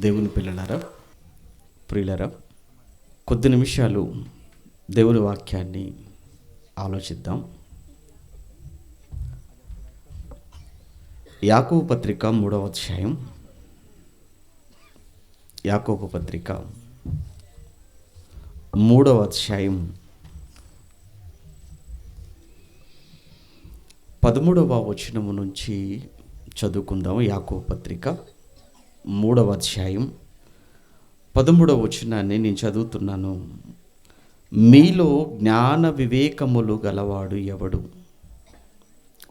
దేవుని పిల్లలారా, ప్రియులారా, కొద్ది నిమిషాలు దేవుని వాక్యాన్ని ఆలోచిద్దాం. యాకోబు పత్రిక 3వ అధ్యాయం. యాకోబు పత్రిక 3వ అధ్యాయం 13వ వచనము నుంచి చదువుకుందాం. యాకోబు పత్రిక 3వ అధ్యాయం 13వ వచనాన్ని నేను చదువుతున్నాను. మీలో జ్ఞాన వివేకములు గలవాడు ఎవడు?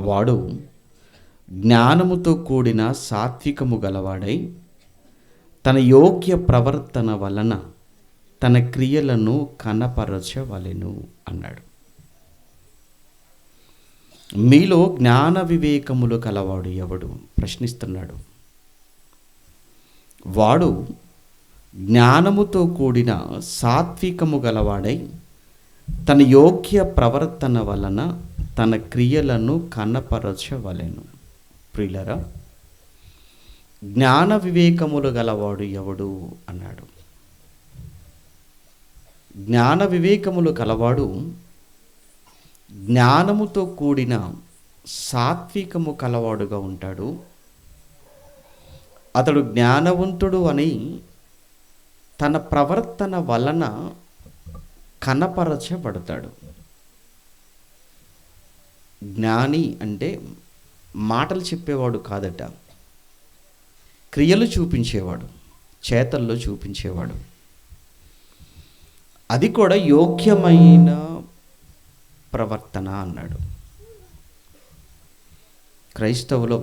వాడు జ్ఞానముతో కూడిన సాత్వికము గలవాడై తన యోగ్య ప్రవర్తన వలన తన క్రియలను కనపరచవలెను అన్నాడు. మీలో జ్ఞాన వివేకములు కలవాడు ఎవడు? ప్రశ్నిస్తున్నాడు. వాడు జ్ఞానముతో కూడిన సాత్వికము గలవాడై తన యోగ్య ప్రవర్తన వలన తన క్రియలను కనపరచవలెను. ప్రియులారా, జ్ఞాన వివేకములు గలవాడు ఎవడు అన్నాడు. జ్ఞాన వివేకములు కలవాడు జ్ఞానముతో కూడిన సాత్వికము కలవాడుగా ఉంటాడు. అతడు జ్ఞానవంతుడు అని తన ప్రవర్తన వలన కనపరచబడతాడు. జ్ఞాని అంటే మాటలు చెప్పేవాడు కాదట, క్రియలు చూపించేవాడు, చేతల్లో చూపించేవాడు. అది కూడా యోగ్యమైన ప్రవర్తన అన్నాడు. క్రైస్తవులో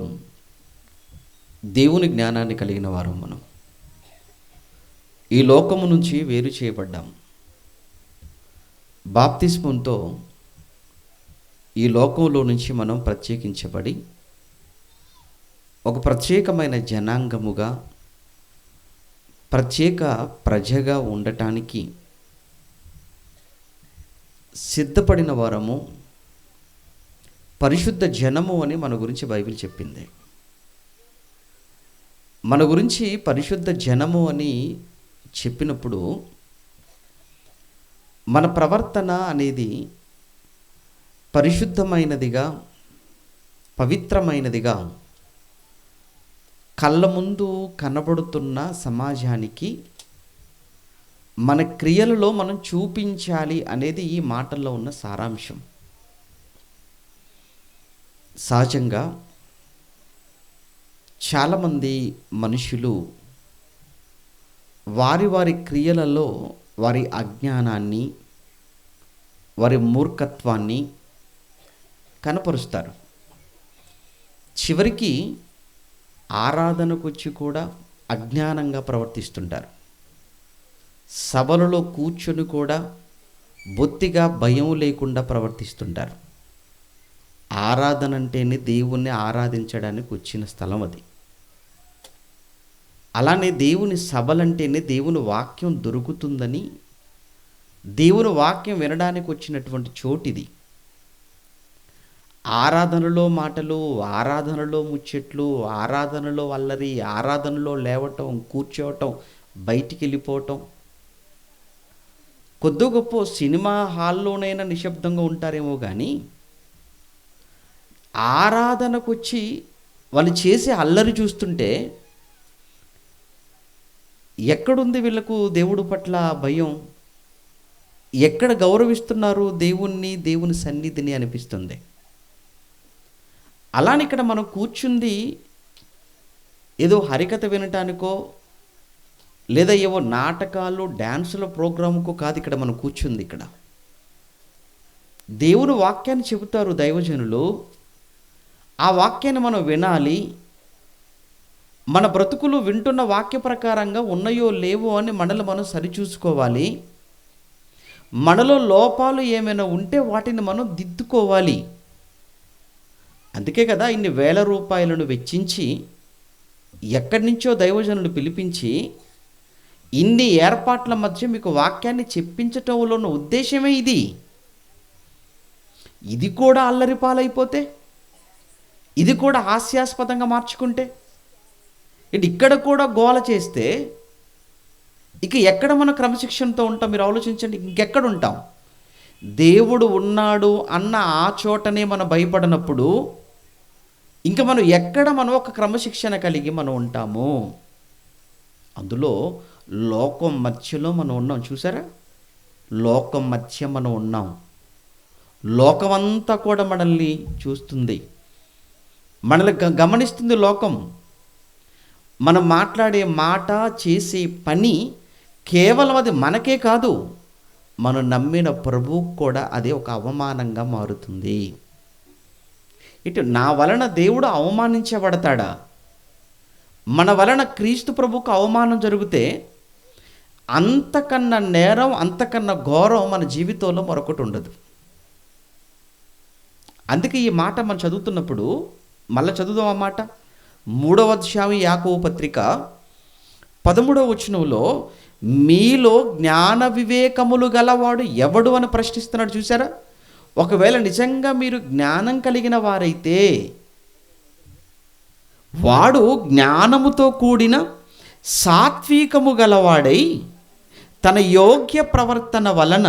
దేవుని జ్ఞానాన్ని కలిగిన వారు మనం. ఈ లోకము నుంచి వేరు చేయబడ్డాం. బాప్తిస్మంతో ఈ లోకంలో నుంచి మనం ప్రత్యేకించబడి ఒక ప్రత్యేకమైన జనాంగముగా, ప్రత్యేక ప్రజగా ఉండటానికి సిద్ధపడిన వారము, పరిశుద్ధ జనము అని మన గురించి బైబిల్ చెప్పింది. మన గురించి పరిశుద్ధ జనము అని చెప్పినప్పుడు మన ప్రవర్తన అనేది పరిశుద్ధమైనదిగా, పవిత్రమైనదిగా కళ్ళ ముందు కనబడుతున్న సమాజానికి మన క్రియలలో మనం చూపించాలి అనేది ఈ మాటల్లో ఉన్న సారాంశం. సహజంగా చాలామంది మనుషులు వారి వారి క్రియలలో వారి అజ్ఞానాన్ని, వారి మూర్ఖత్వాన్ని కనపరుస్తారు. చివరికి ఆరాధనకు వచ్చి కూడా అజ్ఞానంగా ప్రవర్తిస్తుంటారు. సభలలో కూర్చొని కూడా బొత్తిగా భయం లేకుండా ప్రవర్తిస్తుంటారు. ఆరాధన అంటేనే దేవుణ్ణి ఆరాధించడానికి వచ్చిన స్థలం అది. అలానే దేవుని సభలంటేనే దేవుని వాక్యం దొరుకుతుందని, దేవుని వాక్యం వినడానికి వచ్చినటువంటి చోటిది. ఆరాధనలో మాటలు, ఆరాధనలో ముచ్చట్లు, ఆరాధనలో అల్లరి, ఆరాధనలో లేవటం, కూర్చోవటం, బయటికి వెళ్ళిపోవటం. కొద్ది గొప్ప సినిమా హాల్లోనైనా నిశ్శబ్దంగా ఉంటారేమో కానీ ఆరాధనకు వచ్చి వాళ్ళు చేసే అల్లరి చూస్తుంటే ఎక్కడుంది వీళ్ళకు దేవుడి పట్ల భయం? ఎక్కడ గౌరవిస్తున్నారు దేవుణ్ణి, దేవుని సన్నిధిని అనిపిస్తుంది. అలానే ఇక్కడ మనం కూర్చుంది ఏదో హరికథ వినటానికో లేదా ఏవో నాటకాలు, డ్యాన్సుల ప్రోగ్రాముకో కాదు. ఇక్కడ మనం కూర్చుంది, ఇక్కడ దేవుని వాక్యాన్ని చెబుతారు దైవజనులు. ఆ వాక్యాన్ని మనం వినాలి. మన బ్రతుకులు వింటున్న వాక్య ప్రకారంగా ఉన్నాయో లేవో అని మనల్ని మనం సరిచూసుకోవాలి. మనలో లోపాలు ఏమైనా ఉంటే వాటిని మనం దిద్దుకోవాలి. అందుకే కదా ఇన్ని వేల రూపాయలను వెచ్చించి ఎక్కడి నుంచో దైవజనులు పిలిపించి ఇన్ని ఏర్పాట్ల మధ్య మీకు వాక్యాన్ని చెప్పించటంలో ఉన్న ఉద్దేశమే ఇది. ఇది కూడా అల్లరి పాలైపోతే, ఇది కూడా హాస్యాస్పదంగా మార్చుకుంటే, ఇక్కడ కూడా గోల చేస్తే ఇక ఎక్కడ మనం క్రమశిక్షణతో ఉంటాం? మీరు ఆలోచించండి, ఇంకెక్కడ ఉంటాం? దేవుడు ఉన్నాడు అన్న ఆ చోటనే మనం భయపడినప్పుడు ఇంకా మనం ఒక క్రమశిక్షణ కలిగి మనం ఉంటాము? అందులో లోకం మధ్యలో మనం ఉన్నాం. చూసారా? లోకం మధ్య మనం ఉన్నాం. లోకమంతా కూడా మనల్ని చూస్తుంది, మనల్ని గమనిస్తుంది లోకం. మనం మాట్లాడే మాట, చేసే పని కేవలం అది మనకే కాదు, మనం నమ్మిన ప్రభువుకు కూడా అదే ఒక అవమానంగా మారుతుంది. ఇటు నా వలన దేవుడు అవమానించబడతాడా? మన వలన క్రీస్తు ప్రభువుకు అవమానం జరిగితే అంతకన్నా నేరం, అంతకన్నా ఘోరం మన జీవితంలో మరొకటి ఉండదు. అందుకే ఈ మాట మనం చదువుతున్నప్పుడు మళ్ళీ చదువుదాం ఆ మాట. 3వ అధ్యాయం యాకోబు పత్రిక 13వ వచనంలో, మీలో జ్ఞాన వివేకములు గలవాడు ఎవడు అని ప్రశ్నిస్తున్నాడు. చూసారా? ఒకవేళ నిజంగా మీరు జ్ఞానం కలిగిన వారైతే వాడు జ్ఞానముతో కూడిన సాత్వికము గలవాడై తన యోగ్య ప్రవర్తన వలన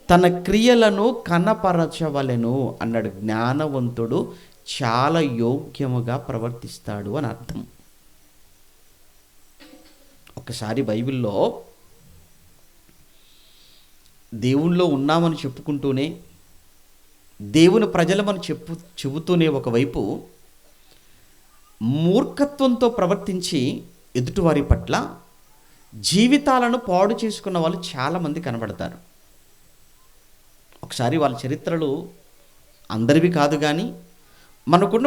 తన క్రియలను కనపరచవలెను అన్నాడు. జ్ఞానవంతుడు చాలా యోగ్యముగా ప్రవర్తిస్తాడు అని అర్థం. ఒకసారి బైబిల్లో దేవుళ్ళో ఉన్నామని చెప్పుకుంటూనే, దేవుని ప్రజలమని చెబుతూనే ఒకవైపు మూర్ఖత్వంతో ప్రవర్తించి ఎదుటివారి పట్ల జీవితాలను పాడు చేసుకున్న వాళ్ళు చాలామంది కనబడతారు. ఒకసారి వాళ్ళ చరిత్రలు అందరివి కాదు, కానీ మనకున్న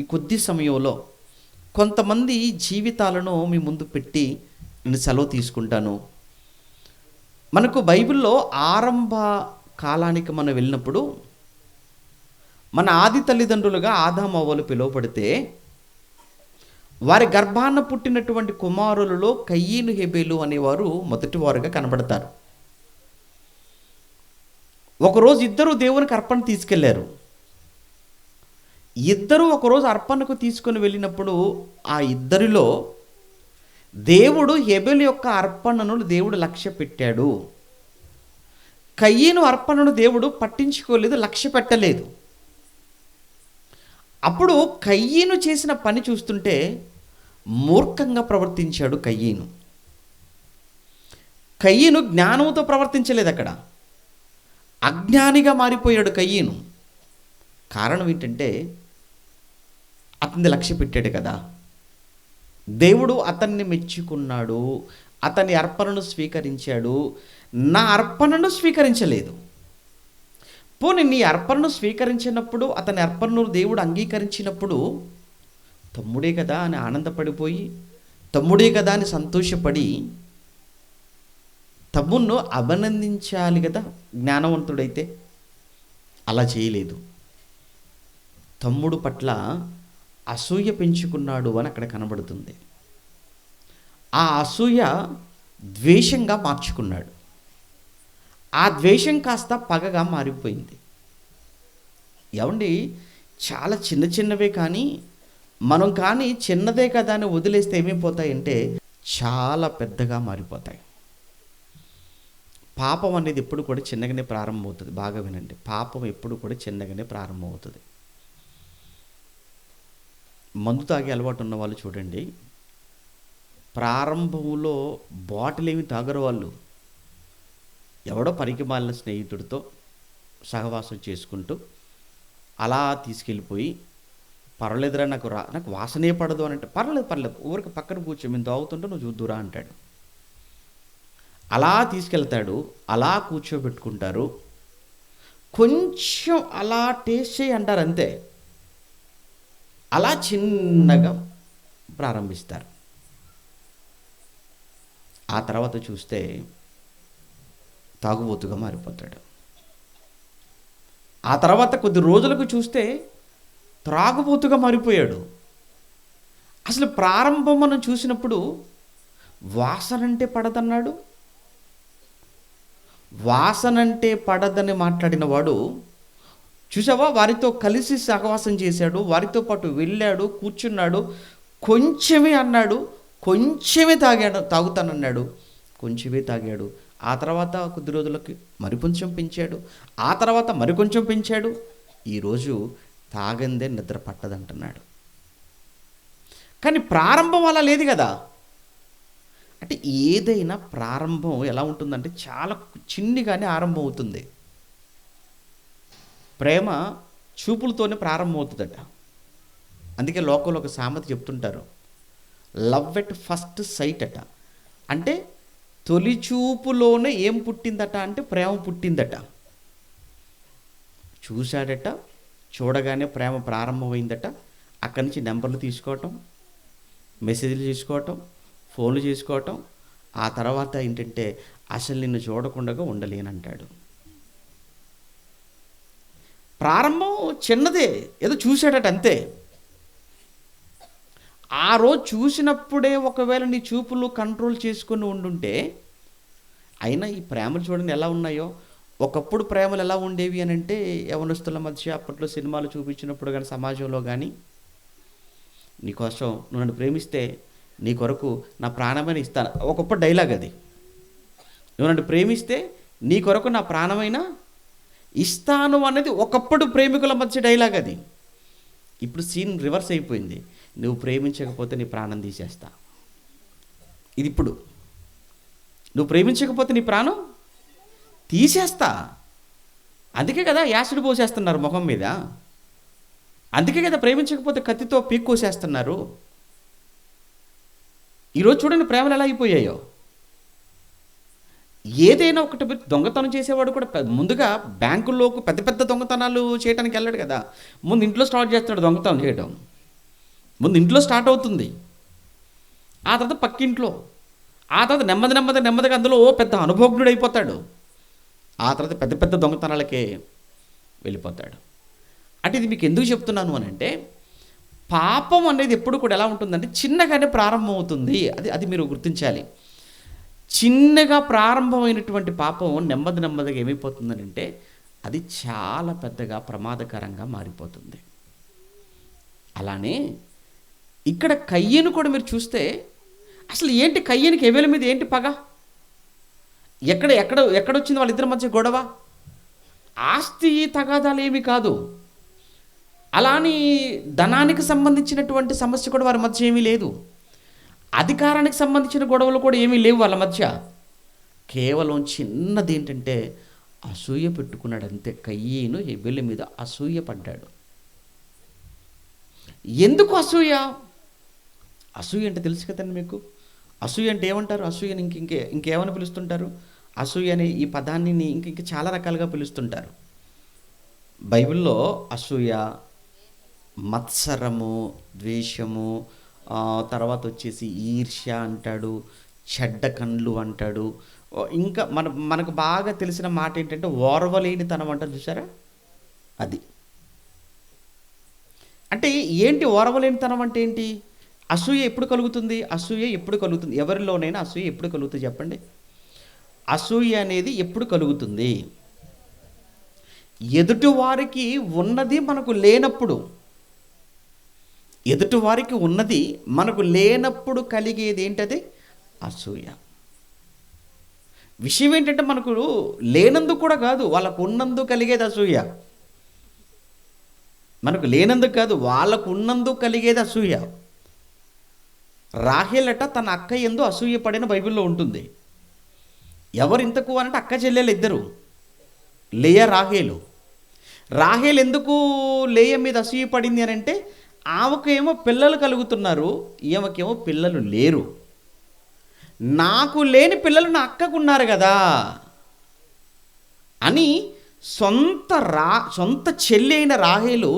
ఈ కొద్ది సమయంలో కొంతమంది జీవితాలను మీ ముందు పెట్టి నేను సెలవు తీసుకుంటాను. మనకు బైబిల్లో ఆరంభ కాలానికి మనం వెళ్ళినప్పుడు మన ఆది తల్లిదండ్రులుగా ఆదాము అవ్వలు పిలువబడితే వారి గర్భాన పుట్టినటువంటి కుమారులలో కయ్యీను హెబెలు అనేవారు మొదటివారుగా కనబడతారు. ఒకరోజు ఇద్దరు దేవునికి అర్పణ తీసుకెళ్లారు. ఇద్దరు ఒకరోజు అర్పణకు తీసుకొని వెళ్ళినప్పుడు ఆ ఇద్దరిలో దేవుడు హెబెలు యొక్క అర్పణను దేవుడు లక్ష్య పెట్టాడు. కయ్యీను అర్పణను దేవుడు పట్టించుకోలేదు, లక్ష్య పెట్టలేదు. అప్పుడు కయ్యీను చేసిన పని చూస్తుంటే మూర్ఖంగా ప్రవర్తించాడు కయ్యీను. కయ్యీను జ్ఞానంతో ప్రవర్తించలేదు, అక్కడ అజ్ఞానిగా మారిపోయాడు కయ్యీను. కారణం ఏంటంటే అతన్ని లక్ష్య పెట్టాడు కదా. దేవుడు అతన్ని మెచ్చుకున్నాడు, అతని అర్పణను స్వీకరించాడు. నా అర్పణను స్వీకరించలేదు. పోనీ నీ అర్పణను స్వీకరించినప్పుడు, అతని అర్పణను దేవుడు అంగీకరించినప్పుడు తమ్ముడే కదా అని ఆనందపడిపోయి, తమ్ముడే కదా అని సంతోషపడి తమ్మును అభినందించాలి కదా జ్ఞానవంతుడైతే. అలా చేయలేదు. తమ్ముడు పట్ల అసూయ పెంచుకున్నాడు అని అక్కడ కనబడుతుంది. ఆ అసూయ ద్వేషంగా మార్చుకున్నాడు. ఆ ద్వేషం కాస్త పగగా మారిపోయింది. ఏమండి, చాలా చిన్న చిన్నవే కానీ మనం చిన్నదే కదా అని వదిలేస్తే ఏమైపోతాయంటే చాలా పెద్దగా మారిపోతాయి. పాపం అనేది ఎప్పుడు కూడా చిన్నగానే ప్రారంభమవుతుంది. బాగా వినండి, పాపం ఎప్పుడు కూడా చిన్నగానే ప్రారంభమవుతుంది. మందు తాగే అలవాటు ఉన్న వాళ్ళు చూడండి, ప్రారంభంలో బాటిల్ ఏమి తాగరు వాళ్ళు. ఎవడో పనికి మాలిన స్నేహితుడితో సహవాసం చేసుకుంటూ అలా తీసుకెళ్ళిపోయి, పర్వాలేదురా నాకు వాసనే పడదు అని అంటే, పర్లేదు ఊరికి పక్కన కూర్చో, మేము తాగుతుంటే నువ్వు చూద్దురా అంటాడు. అలా తీసుకెళ్తాడు, అలా కూర్చోబెట్టుకుంటారు, కొంచెం అలా టేస్ట్ చేయి అంటారు, అంతే. అలా చిన్నగా ప్రారంభిస్తారు. ఆ తర్వాత చూస్తే తాగుబోతుగా మారిపోతాడు. ఆ తర్వాత కొద్ది రోజులకు చూస్తే త్రాగుబోతుగా మారిపోయాడు. అసలు ప్రారంభం మనం చూసినప్పుడు వాసనంటే పడదన్నాడు. వాసనంటే పడదని మాట్లాడిన వాడు చూసావా, వారితో కలిసి సహవాసం చేశాడు, వారితో పాటు వెళ్ళాడు, కూర్చున్నాడు, కొంచెమే అన్నాడు, కొంచెమే తాగుతానన్నాడు, కొంచెమే తాగాడు. ఆ తర్వాత కొద్ది రోజులకి మరికొంచెం పెంచాడు, ఆ తర్వాత మరికొంచెం పెంచాడు. ఈరోజు తాగందే నిద్ర పట్టదంటున్నాడు. కానీ ప్రారంభం అలా లేదు కదా. అంటే ఏదైనా ప్రారంభం ఎలా ఉంటుందంటే చాలా చిన్నిగానే ఆరంభం అవుతుంది. ప్రేమ చూపులతోనే ప్రారంభం అవుతుందట. అందుకే లోకంలో ఒక సామెత చెప్తుంటారు, లవ్ ఎట్ ఫస్ట్ సైట్ అట. అంటే తొలి చూపులోనే ఏం పుట్టిందట అంటే ప్రేమ పుట్టిందట. చూశాడట, చూడగానే ప్రేమ ప్రారంభమైందట. అక్కడి నుంచి నెంబర్లు తీసుకోవటం, మెసేజ్లు చేసుకోవటం, ఫోన్లు చేసుకోవటం. ఆ తర్వాత ఏంటంటే అసలు నిన్ను చూడకుండా ఉండలేనంటాడు. ప్రారంభం చిన్నదే, ఏదో చూశాడట అంతే. ఆ రోజు చూసినప్పుడే ఒకవేళ నీ చూపులు కంట్రోల్ చేసుకుని ఉండుంటే, అయినా ఈ ప్రేమలు చూడండి ఎలా ఉన్నాయో. ఒకప్పుడు ప్రేమలు ఎలా ఉండేవి అని అంటే, యవనస్తుల మధ్య అప్పట్లో సినిమాలు చూపించినప్పుడు కానీ, సమాజంలో కానీ, నీకోసం నువ్వు నన్ను ప్రేమిస్తే నీ కొరకు నా ప్రాణమైన ఇస్తాను. ఒకప్పుడు డైలాగ్ అది. నువ్వు నన్ను ప్రేమిస్తే నీ కొరకు నా ప్రాణమైన ఇస్తాను అనేది ఒకప్పుడు ప్రేమికుల మధ్య డైలాగ్ అది. ఇప్పుడు సీన్ రివర్స్ అయిపోయింది. నువ్వు ప్రేమించకపోతే నీ ప్రాణం తీసేస్తా. ఇది ఇప్పుడు. నువ్వు ప్రేమించకపోతే నీ ప్రాణం తీసేస్తా. అందుకే కదా యాసిడ్ పోసేస్తున్నారు ముఖం మీద. అందుకే కదా ప్రేమించకపోతే కత్తితో పీక్కోసేస్తున్నారు. ఈరోజు చూడండి ప్రేమలు ఎలా అయిపోయాయో. ఏదైనా ఒకటి దొంగతనం చేసేవాడు కూడా ముందుగా బ్యాంకుల్లోకి పెద్ద పెద్ద దొంగతనాలు చేయడానికి వెళ్ళాడు కదా. ముందు ఇంట్లో స్టార్ట్ చేస్తాడు దొంగతనం చేయడం. ముందు ఇంట్లో స్టార్ట్ అవుతుంది, ఆ తర్వాత పక్కింట్లో, ఆ తర్వాత నెమ్మదిగా అందులో పెద్ద అనుభవజ్ఞుడు అయిపోతాడు. ఆ తర్వాత పెద్ద పెద్ద దొంగతనాలకే వెళ్ళిపోతాడు. అంటే ఇది మీకు ఎందుకు చెప్తున్నాను అని అంటే, పాపం అనేది ఎప్పుడు కూడా ఎలా ఉంటుందంటే చిన్నగానే ప్రారంభం అవుతుంది. అది మీరు గుర్తించాలి. చిన్నగా ప్రారంభమైనటువంటి పాపం నెమ్మదిగా ఏమైపోతుందని అంటే అది చాలా పెద్దగా ప్రమాదకరంగా మారిపోతుంది. అలానే ఇక్కడ కయ్యను కూడా మీరు చూస్తే, అసలు ఏంటి కయ్యనికి హేబెల మీద ఏంటి పగ? ఎక్కడొచ్చింది వాళ్ళిద్దరి మధ్య గొడవ? ఆస్తి తగాదాలు ఏమీ కాదు. అలాని ధనానికి సంబంధించినటువంటి సమస్య కూడా వారి మధ్య ఏమీ లేదు. అధికారానికి సంబంధించిన గొడవలు కూడా ఏమీ లేవు వాళ్ళ మధ్య. కేవలం చిన్నది ఏంటంటే అసూయ పెట్టుకున్నాడు అంతే. కయ్యను హేబెలు మీద అసూయ పడ్డాడు. ఎందుకు అసూయ? అసూయ అంటే తెలుసు కదండి మీకు. అసూయ అంటే ఏమంటారు? అసూయని ఇంకేమని పిలుస్తుంటారు? అసూయ అనే ఈ పదాన్ని ఇంక చాలా రకాలుగా పిలుస్తుంటారు. బైబిల్లో అసూయ, మత్సరము, ద్వేషము, తర్వాత వచ్చేసి ఈర్ష్య అంటాడు, చెడ్డ కళ్ళు అంటాడు. ఇంకా మనకు బాగా తెలిసిన మాట ఏంటంటే ఓర్వలేనితనం అంటారు, చూసారా? అది అంటే ఏంటి? ఓర్వలేనితనం అంటే ఏంటి? అసూయ ఎప్పుడు కలుగుతుంది? అసూయ ఎప్పుడు కలుగుతుంది? ఎవరిలోనైనా అసూయ ఎప్పుడు కలుగుతుంది చెప్పండి? అసూయ అనేది ఎప్పుడు కలుగుతుంది? ఎదుటివారికి ఉన్నది మనకు లేనప్పుడు. ఎదుటివారికి ఉన్నది మనకు లేనప్పుడు కలిగేది ఏంటది? అసూయ. విషయం ఏంటంటే మనకు లేనందుకు కూడా కాదు, వాళ్ళకు ఉన్నందుకు కలిగేది అసూయ. మనకు లేనందుకు కాదు, వాళ్ళకు ఉన్నందుకు కలిగేది అసూయ. రాహేలట తన అక్క యందు అసూయ పడిన బైబిల్లో ఉంటుంది. ఎవరు ఇంతకు అంటే అక్క చెల్లెలు ఇద్దరు, లేయా రాహేలు. రాహేల్ ఎందుకు లేయ మీద అసూయ పడింది అని అంటే, ఆమెకేమో పిల్లలు కలుగుతున్నారు, ఈమెకేమో పిల్లలు లేరు. నాకు లేని పిల్లలు నా అక్కకున్నారు కదా అని సొంత చెల్లి అయిన రాహేలు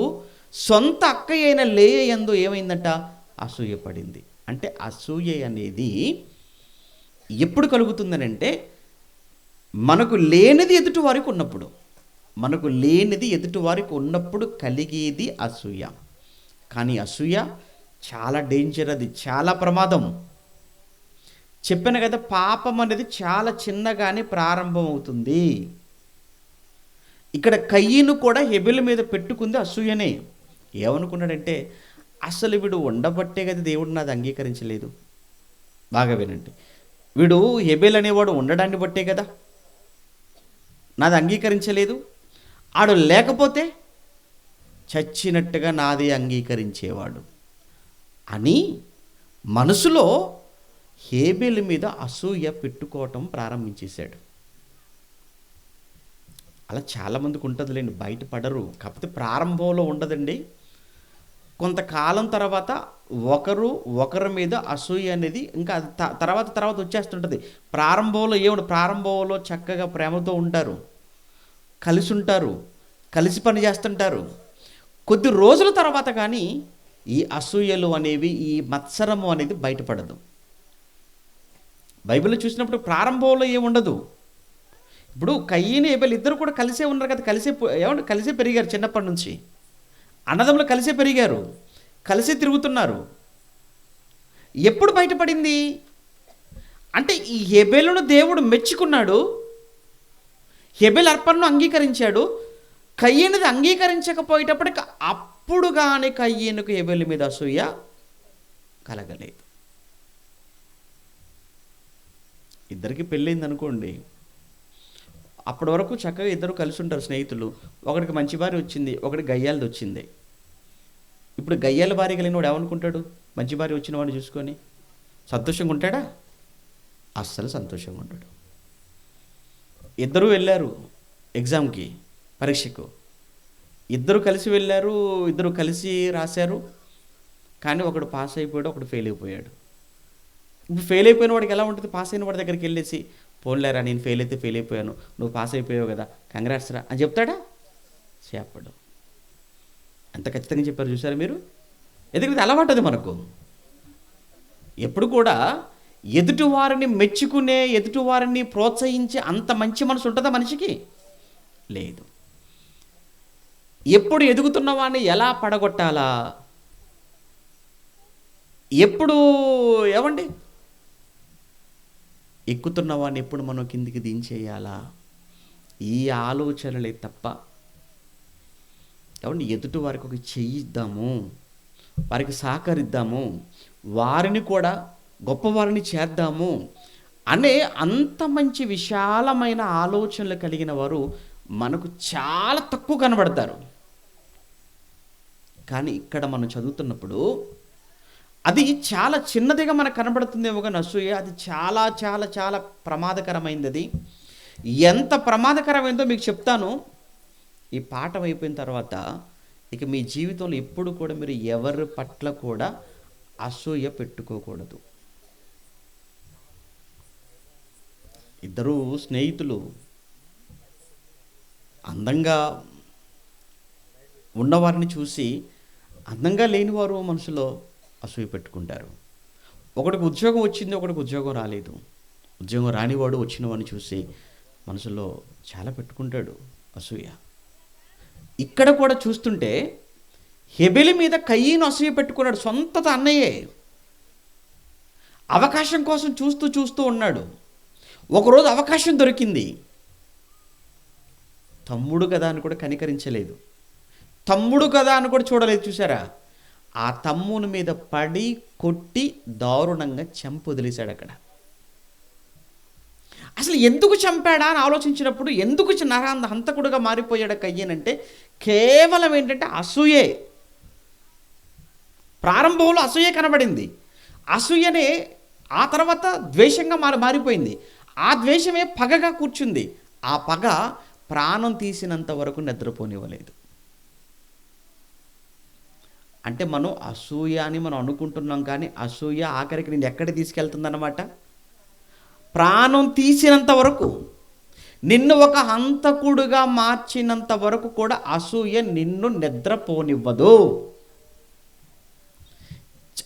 సొంత అక్క అయిన లేయ యందు ఏమైందట? అసూయ పడింది. అంటే అసూయ అనేది ఎప్పుడు కలుగుతుందనంటే మనకు లేనిది ఎదుటి వారికి ఉన్నప్పుడు. మనకు లేనిది ఎదుటి వారికి ఉన్నప్పుడు కలిగేది అసూయ. కానీ అసూయ చాలా డేంజర్, అది చాలా ప్రమాదం. చెప్పాను కదా, పాపం అనేది చాలా చిన్నగానే ప్రారంభం అవుతుంది. ఇక్కడ కయ్యను కూడా హేబెల మీద పెట్టుకుంది అసూయనే. ఏమనుకున్నాడంటే, అసలు వీడు ఉండబట్టే కదా దేవుడు నాది అంగీకరించలేదు, బాగా వినండి. వీడు హెబెల్ అనేవాడు ఉండడాన్ని బట్టే కదా నాది అంగీకరించలేదు. ఆడు లేకపోతే చచ్చినట్టుగా నాది అంగీకరించేవాడు అని మనసులో హేబెల్ మీద అసూయ పెట్టుకోవటం ప్రారంభించేశాడు. అలా చాలామందికి ఉంటుందిలేండి, బయటపడరు. కాకపోతే ప్రారంభంలో ఉండదండి. కొంతకాలం తర్వాత ఒకరి మీద అసూయ అనేది ఇంకా అది తర్వాత తర్వాత వచ్చేస్తుంటుంది. ప్రారంభంలో ప్రారంభంలో చక్కగా ప్రేమతో ఉంటారు, కలిసి ఉంటారు, కలిసి పని చేస్తుంటారు. కొద్ది రోజుల తర్వాత కానీ ఈ అసూయలు అనేవి, ఈ మత్సరము అనేది బయటపడదు. బైబిల్లో చూసినప్పుడు ప్రారంభంలో ఏముండదు. ఇప్పుడు కయ్యను హేబెల్ ఇద్దరు కూడా కలిసే ఉన్నారు కదా, కలిసే పెరిగారు. చిన్నప్పటి నుంచి అన్నదమ్ములు కలిసే పెరిగారు, కలిసే తిరుగుతున్నారు. ఎప్పుడు బయటపడింది అంటే ఈ హేబెలును దేవుడు మెచ్చుకున్నాడు, హేబెల్ అర్పణను అంగీకరించాడు. కయ్యనుది అంగీకరించకపోయేటప్పటికి అప్పుడు కానీ కయ్యనుకు హేబెల్ మీద అసూయ కలగలేదు. ఇద్దరికి పెళ్ళైంది అనుకోండి, అప్పటి వరకు చక్కగా ఇద్దరు కలిసి ఉంటారు స్నేహితులు. ఒకడికి మంచి భార్య వచ్చింది, ఒకటి గయ్యాలది వచ్చింది. ఇప్పుడు గయ్యాల భార్య కలిగిన వాడు ఏమనుకుంటాడు? మంచి భార్య వచ్చిన వాడిని చూసుకొని సంతోషంగా ఉంటాడా? అస్సలు సంతోషంగా ఉంటాడు. ఇద్దరూ వెళ్ళారు ఎగ్జామ్కి, పరీక్షకు. ఇద్దరు కలిసి వెళ్ళారు, ఇద్దరు కలిసి రాశారు. కానీ ఒకడు పాస్ అయిపోయాడు, ఒకడు ఫెయిల్ అయిపోయాడు. ఇప్పుడు ఫెయిల్ అయిపోయిన వాడికి ఎలా ఉంటుంది? పాస్ అయిన వాడి దగ్గరికి వెళ్ళేసి, పోన్లేరా నేను ఫెయిల్ అయితే ఫెయిల్ అయిపోయాను, నువ్వు పాస్ అయిపోయావు కదా, కంగ్రాట్స్ రా అని చెప్తాడా? చెప్పడు. అంత ఖచ్చితంగా చెప్పారు చూసారు మీరు. ఎందుకంటే అలవాటు అది మనకు. ఎప్పుడు కూడా ఎదుటివారిని మెచ్చుకునే, ఎదుటివారిని ప్రోత్సహించే అంత మంచి మనసు ఉంటుందా మనిషికి? లేదు. ఎప్పుడు ఎదుగుతున్న వాడిని ఎలా పడగొట్టాలా, ఎప్పుడు ఏమండి ఎక్కుతున్న వాడిని ఎప్పుడు మనం కిందికి దించేయాలా, ఈ ఆలోచనలే తప్ప ఏమండి ఎదుటి వారికి ఒక చెయ్యిద్దాము, వారికి సహకరిద్దాము, వారిని కూడా గొప్పవారిని చేద్దాము అనే అంత మంచి విశాలమైన ఆలోచనలు కలిగిన వారు మనకు చాలా తక్కువ కనబడతారు. కానీ ఇక్కడ మనం చదువుతున్నప్పుడు అది చాలా చిన్నదిగా మనకు కనబడుతుందేమో కానీ అసూయ అది చాలా చాలా చాలా ప్రమాదకరమైనది. అది ఎంత ప్రమాదకరమైందో మీకు చెప్తాను ఈ పాఠం అయిపోయిన తర్వాత. ఇక మీ జీవితంలో ఎప్పుడు కూడా మీరు ఎవరి పట్ల కూడా అసూయ పెట్టుకోకూడదు. ఇద్దరు స్నేహితులు అందంగా ఉన్నవారిని చూసి అందంగా లేనివారు మనసులో అసూయ పెట్టుకుంటారు. ఒకడికి ఉద్యోగం వచ్చింది, ఒకడికి ఉద్యోగం రాలేదు. ఉద్యోగం రానివాడు వచ్చిన వాడిని చూసి మనసులో చాలా పెట్టుకుంటాడు అసూయ. ఇక్కడ కూడా చూస్తుంటే హెబెలు మీద కయీను అసూయ పెట్టుకున్నాడు. సొంత అన్నయ్యే. అవకాశం కోసం చూస్తూ చూస్తూ ఉన్నాడు. ఒకరోజు అవకాశం దొరికింది. తమ్ముడు కదా అని కూడా కనికరించలేదు, తమ్ముడు కదా అని కూడా చూడలేదు. చూసారా? ఆ తమ్ముని మీద పడి కొట్టి దారుణంగా చంపి వదిలేశాడు అక్కడ. అసలు ఎందుకు చంపాడా అని ఆలోచించినప్పుడు ఎందుకు హంతకుడుగా మారిపోయాడు కయ్యనంటే కేవలం ఏంటంటే అసూయే. ప్రారంభంలో అసూయే కనబడింది. అసూయనే ఆ తర్వాత ద్వేషంగా మారిపోయింది. ఆ ద్వేషమే పగగా కూర్చుంది. ఆ పగ ప్రాణం తీసినంత వరకు నిద్రపోనివ్వలేదు. అంటే మనం అసూయ అని మనం అనుకుంటున్నాం, కానీ అసూయ ఆఖరికి నేను ఎక్కడికి తీసుకెళ్తుందన్నమాట? ప్రాణం తీసినంత వరకు, నిన్ను ఒక హంతకుడుగా మార్చినంత వరకు కూడా అసూయ నిన్ను నిద్రపోనివ్వదు.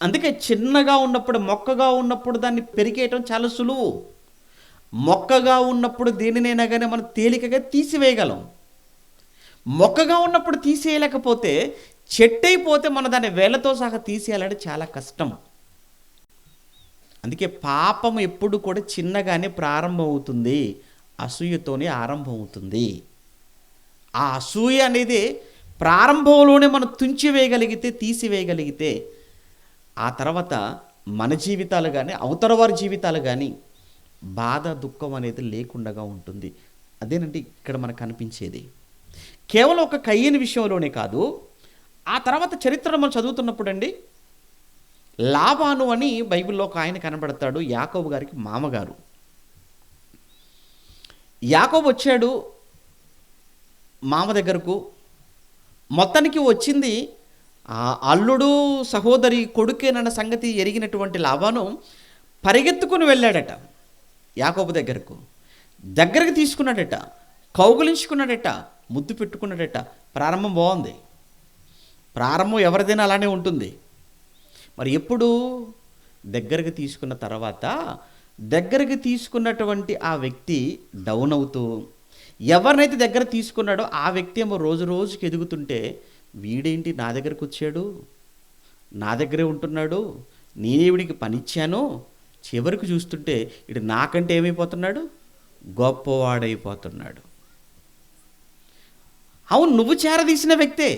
అందుకే చిన్నగా ఉన్నప్పుడు, మొక్కగా ఉన్నప్పుడు దాన్ని పెరిగేయటం చాలా సులువు. మొక్కగా ఉన్నప్పుడు దేనినైనా కానీ మనం తేలికగా తీసివేయగలం. మొక్కగా ఉన్నప్పుడు తీసేయలేకపోతే, చెట్టు అయిపోతే మనం దాన్ని వేళ్ళతో సహా తీసేయాలంటే చాలా కష్టం. అందుకే పాపం ఎప్పుడు కూడా చిన్నగానే ప్రారంభం అవుతుంది, అసూయతోనే ఆరంభం అవుతుంది. ఆ అసూయ అనేది ప్రారంభంలోనే మనం తుంచివేయగలిగితే, తీసివేయగలిగితే, ఆ తర్వాత మన జీవితాలు కానీ అవతల వారి జీవితాలు కానీ బాధ దుఃఖం అనేది లేకుండా ఉంటుంది. అదేనండి ఇక్కడ మనకు కనిపించేది. కేవలం ఒక కయ్యని విషయంలోనే కాదు, ఆ తర్వాత చరిత్రను మనం చదువుతున్నప్పుడు అండి, లాబాను అని బైబిల్లో ఒక ఆయన కనబడతాడు, యాకోబు గారికి మామగారు. యాకోబు వచ్చాడు మామ దగ్గరకు. మొత్తానికి వచ్చింది అల్లుడు సహోదరి కొడుకేనన్న సంగతి ఎరిగినటువంటి లాబాను పరిగెత్తుకుని వెళ్ళాడట యాకోబు దగ్గరికి తీసుకున్నాడట, కౌగులించుకున్నాడట, ముద్దు పెట్టుకున్నాడట. ప్రారంభం బాగుంది. ప్రారంభం ఎవరిదైనా అలానే ఉంటుంది. మరి ఎప్పుడు దగ్గరికి తీసుకున్న తర్వాత దగ్గరికి తీసుకున్నటువంటి ఆ వ్యక్తి డౌన్ అవుతూ, ఎవరినైతే దగ్గర తీసుకున్నాడో ఆ వ్యక్తి ఏమో రోజు రోజుకి ఎదుగుతుంటే, వీడేంటి నా దగ్గరకు వచ్చాడు, నా దగ్గరే ఉంటున్నాడు, నేనే వీడికి పనిచ్చాను, చివరికి చూస్తుంటే ఇటు నాకంటే ఏమైపోతున్నాడు, గొప్పవాడైపోతున్నాడు. అవును, నువ్వు చేరదీసిన వ్యక్తే,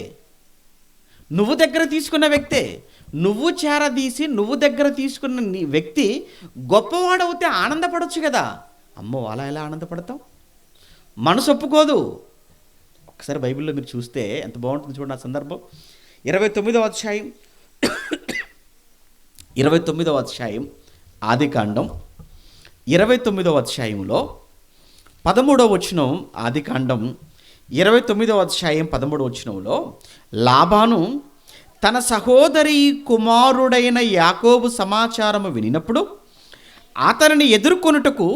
నువ్వు దగ్గర తీసుకున్న వ్యక్తే, నువ్వు చేరదీసి నువ్వు దగ్గర తీసుకున్న నీ వ్యక్తి గొప్పవాడవుతే ఆనందపడవచ్చు కదా. అమ్మో, అలా ఎలా ఆనందపడతాం? మనసు ఒప్పుకోదు. ఒకసారి బైబిల్లో మీరు చూస్తే ఎంత బాగుంటుంది చూడండి ఆ సందర్భం. 29వ అధ్యాయం ఆదికాండం 29వ అధ్యాయంలో 13వ వచనం. ఆదికాండం 29వ అధ్యాయం 13వ వచనంలో లాబాను తన సహోదరి కుమారుడైన యాకోబు సమాచారము వినినప్పుడు అతనిని ఎదుర్కొనుటకు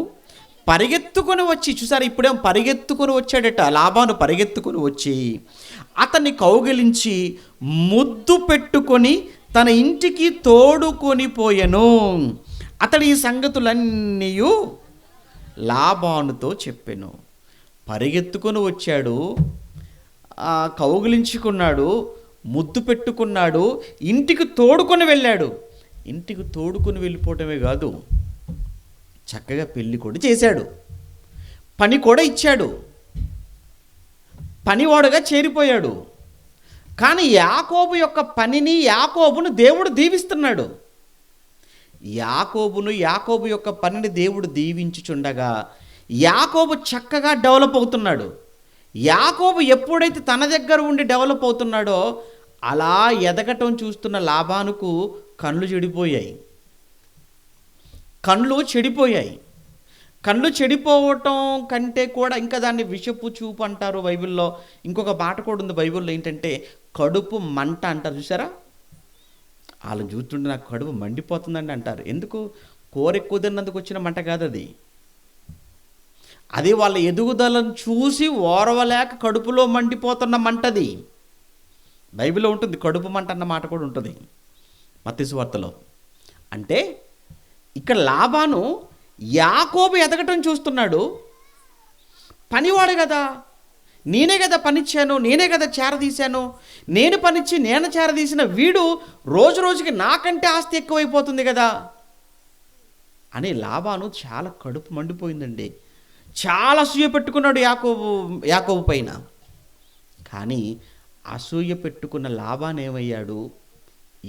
పరిగెత్తుకొని వచ్చి, చూసారు ఇప్పుడేం పరిగెత్తుకొని వచ్చాడట. లాబాను పరిగెత్తుకొని వచ్చి అతన్ని కౌగిలించి ముద్దు పెట్టుకొని తన ఇంటికి తోడుకొని పోయెను. అతడు ఈ సంగతులన్నీ లాబానుతో చెప్పెను. పరిగెత్తుకొని వచ్చాడు, కౌగిలించుకున్నాడు, ముద్దు పెట్టుకున్నాడు, ఇంటికి తోడుకొని వెళ్ళాడు. ఇంటికి తోడుకొని వెళ్ళిపోవటమే కాదు, చక్కగా పెళ్ళి కూడా చేశాడు, పని కూడా ఇచ్చాడు, పనివాడుగా చేరిపోయాడు. కానీ యాకోబు యొక్క పనిని, యాకోబును దేవుడు దీవిస్తున్నాడు. యాకోబు యొక్క పనిని దేవుడు దీవించుచుండగా యాకోబు చక్కగా డెవలప్ అవుతున్నాడు. యాకోబు ఎప్పుడైతే తన దగ్గర ఉండి డెవలప్ అవుతున్నాడో అలా ఎదగటం చూస్తున్న లాబానుకు కళ్ళు చెడిపోయాయి. కళ్ళు చెడిపోవటం కంటే కూడా ఇంకా దాన్ని విషపు చూపు అంటారు బైబిల్లో. ఇంకొక మాట కూడా ఉంది బైబిల్లో, ఏంటంటే కడుపు మంట అంటారు. చూసారా, వాళ్ళని చూస్తుంటే నాకు కడుపు మండిపోతుందండి అంటారు. ఎందుకు? కూర ఎక్కువ తిన్నందుకు వచ్చిన మంట కాదు అది. అది వాళ్ళ ఎదుగుదలను చూసి ఓర్వలేక కడుపులో మండిపోతున్న మంటది. బైబిల్లో ఉంటుంది, కడుపు మంట అన్న మాట కూడా ఉంటుంది మత్తయి సువార్తలో. అంటే ఇక్కడ లాబాను యాకోబు ఎదగటం చూస్తున్నాడు. పనివాడు కదా, నేనే కదా పనిచ్చాను, నేనే కదా చేరదీశాను, నేను పనిచ్చి నేను చేరదీసిన వీడు రోజు రోజుకి నాకంటే ఆస్తి ఎక్కువైపోతుంది కదా అని లాబాను చాలా కడుపు మండిపోయిందండి. చాలా అసూయ పెట్టుకున్నాడు యాకోబు పైన. కానీ అసూయ పెట్టుకున్న లాబాను ఏమయ్యాడు,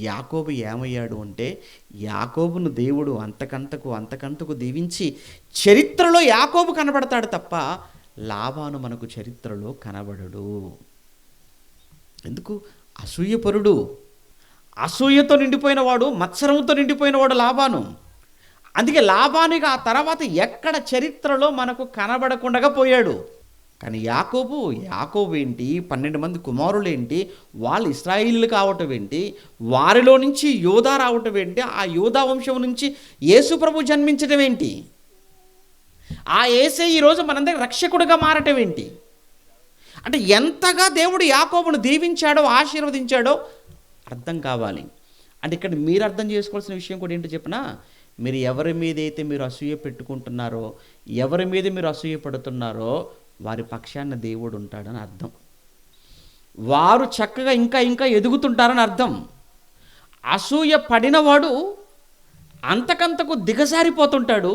యాకోబు ఏమయ్యాడు అంటే, యాకోబును దేవుడు అంతకంతకు దీవించి చరిత్రలో యాకోబు కనబడతాడు తప్ప లాబాను మనకు చరిత్రలో కనబడడు. ఎందుకు? అసూయపరుడు, అసూయతో నిండిపోయిన వాడు, మత్సరంతో నిండిపోయిన వాడు లాబాను. అందుకే లాబానుగా ఆ తర్వాత ఎక్కడ చరిత్రలో మనకు కనబడకుండా పోయాడు. కానీ యాకోబు ఏంటి, 12 మంది కుమారులు ఏంటి, వాళ్ళు ఇశ్రాయేలీయులు కావటం ఏంటి, వారిలో నుంచి యోధా రావటం ఏంటి, ఆ యోధా వంశం నుంచి యేసు ప్రభు జన్మించడం ఏంటి, ఆ యేసే ఈరోజు మనందరికి రక్షకుడిగా మారటం ఏంటి, అంటే ఎంతగా దేవుడు యాకోబును దీవించాడో ఆశీర్వదించాడో అర్థం కావాలి. అంటే ఇక్కడ మీరు అర్థం చేసుకోవాల్సిన విషయం కూడా ఏంటో చెప్పినా, మీరు ఎవరి మీద అయితే మీరు అసూయ పెట్టుకుంటున్నారో, ఎవరి మీద మీరు అసూయ పడుతున్నారో వారి పక్షాన దేవుడు ఉంటాడని అర్థం. వారు చక్కగా ఇంకా ఎదుగుతుంటారని అర్థం. అసూయ పడినవాడు అంతకంతకు దిగజారిపోతుంటాడు.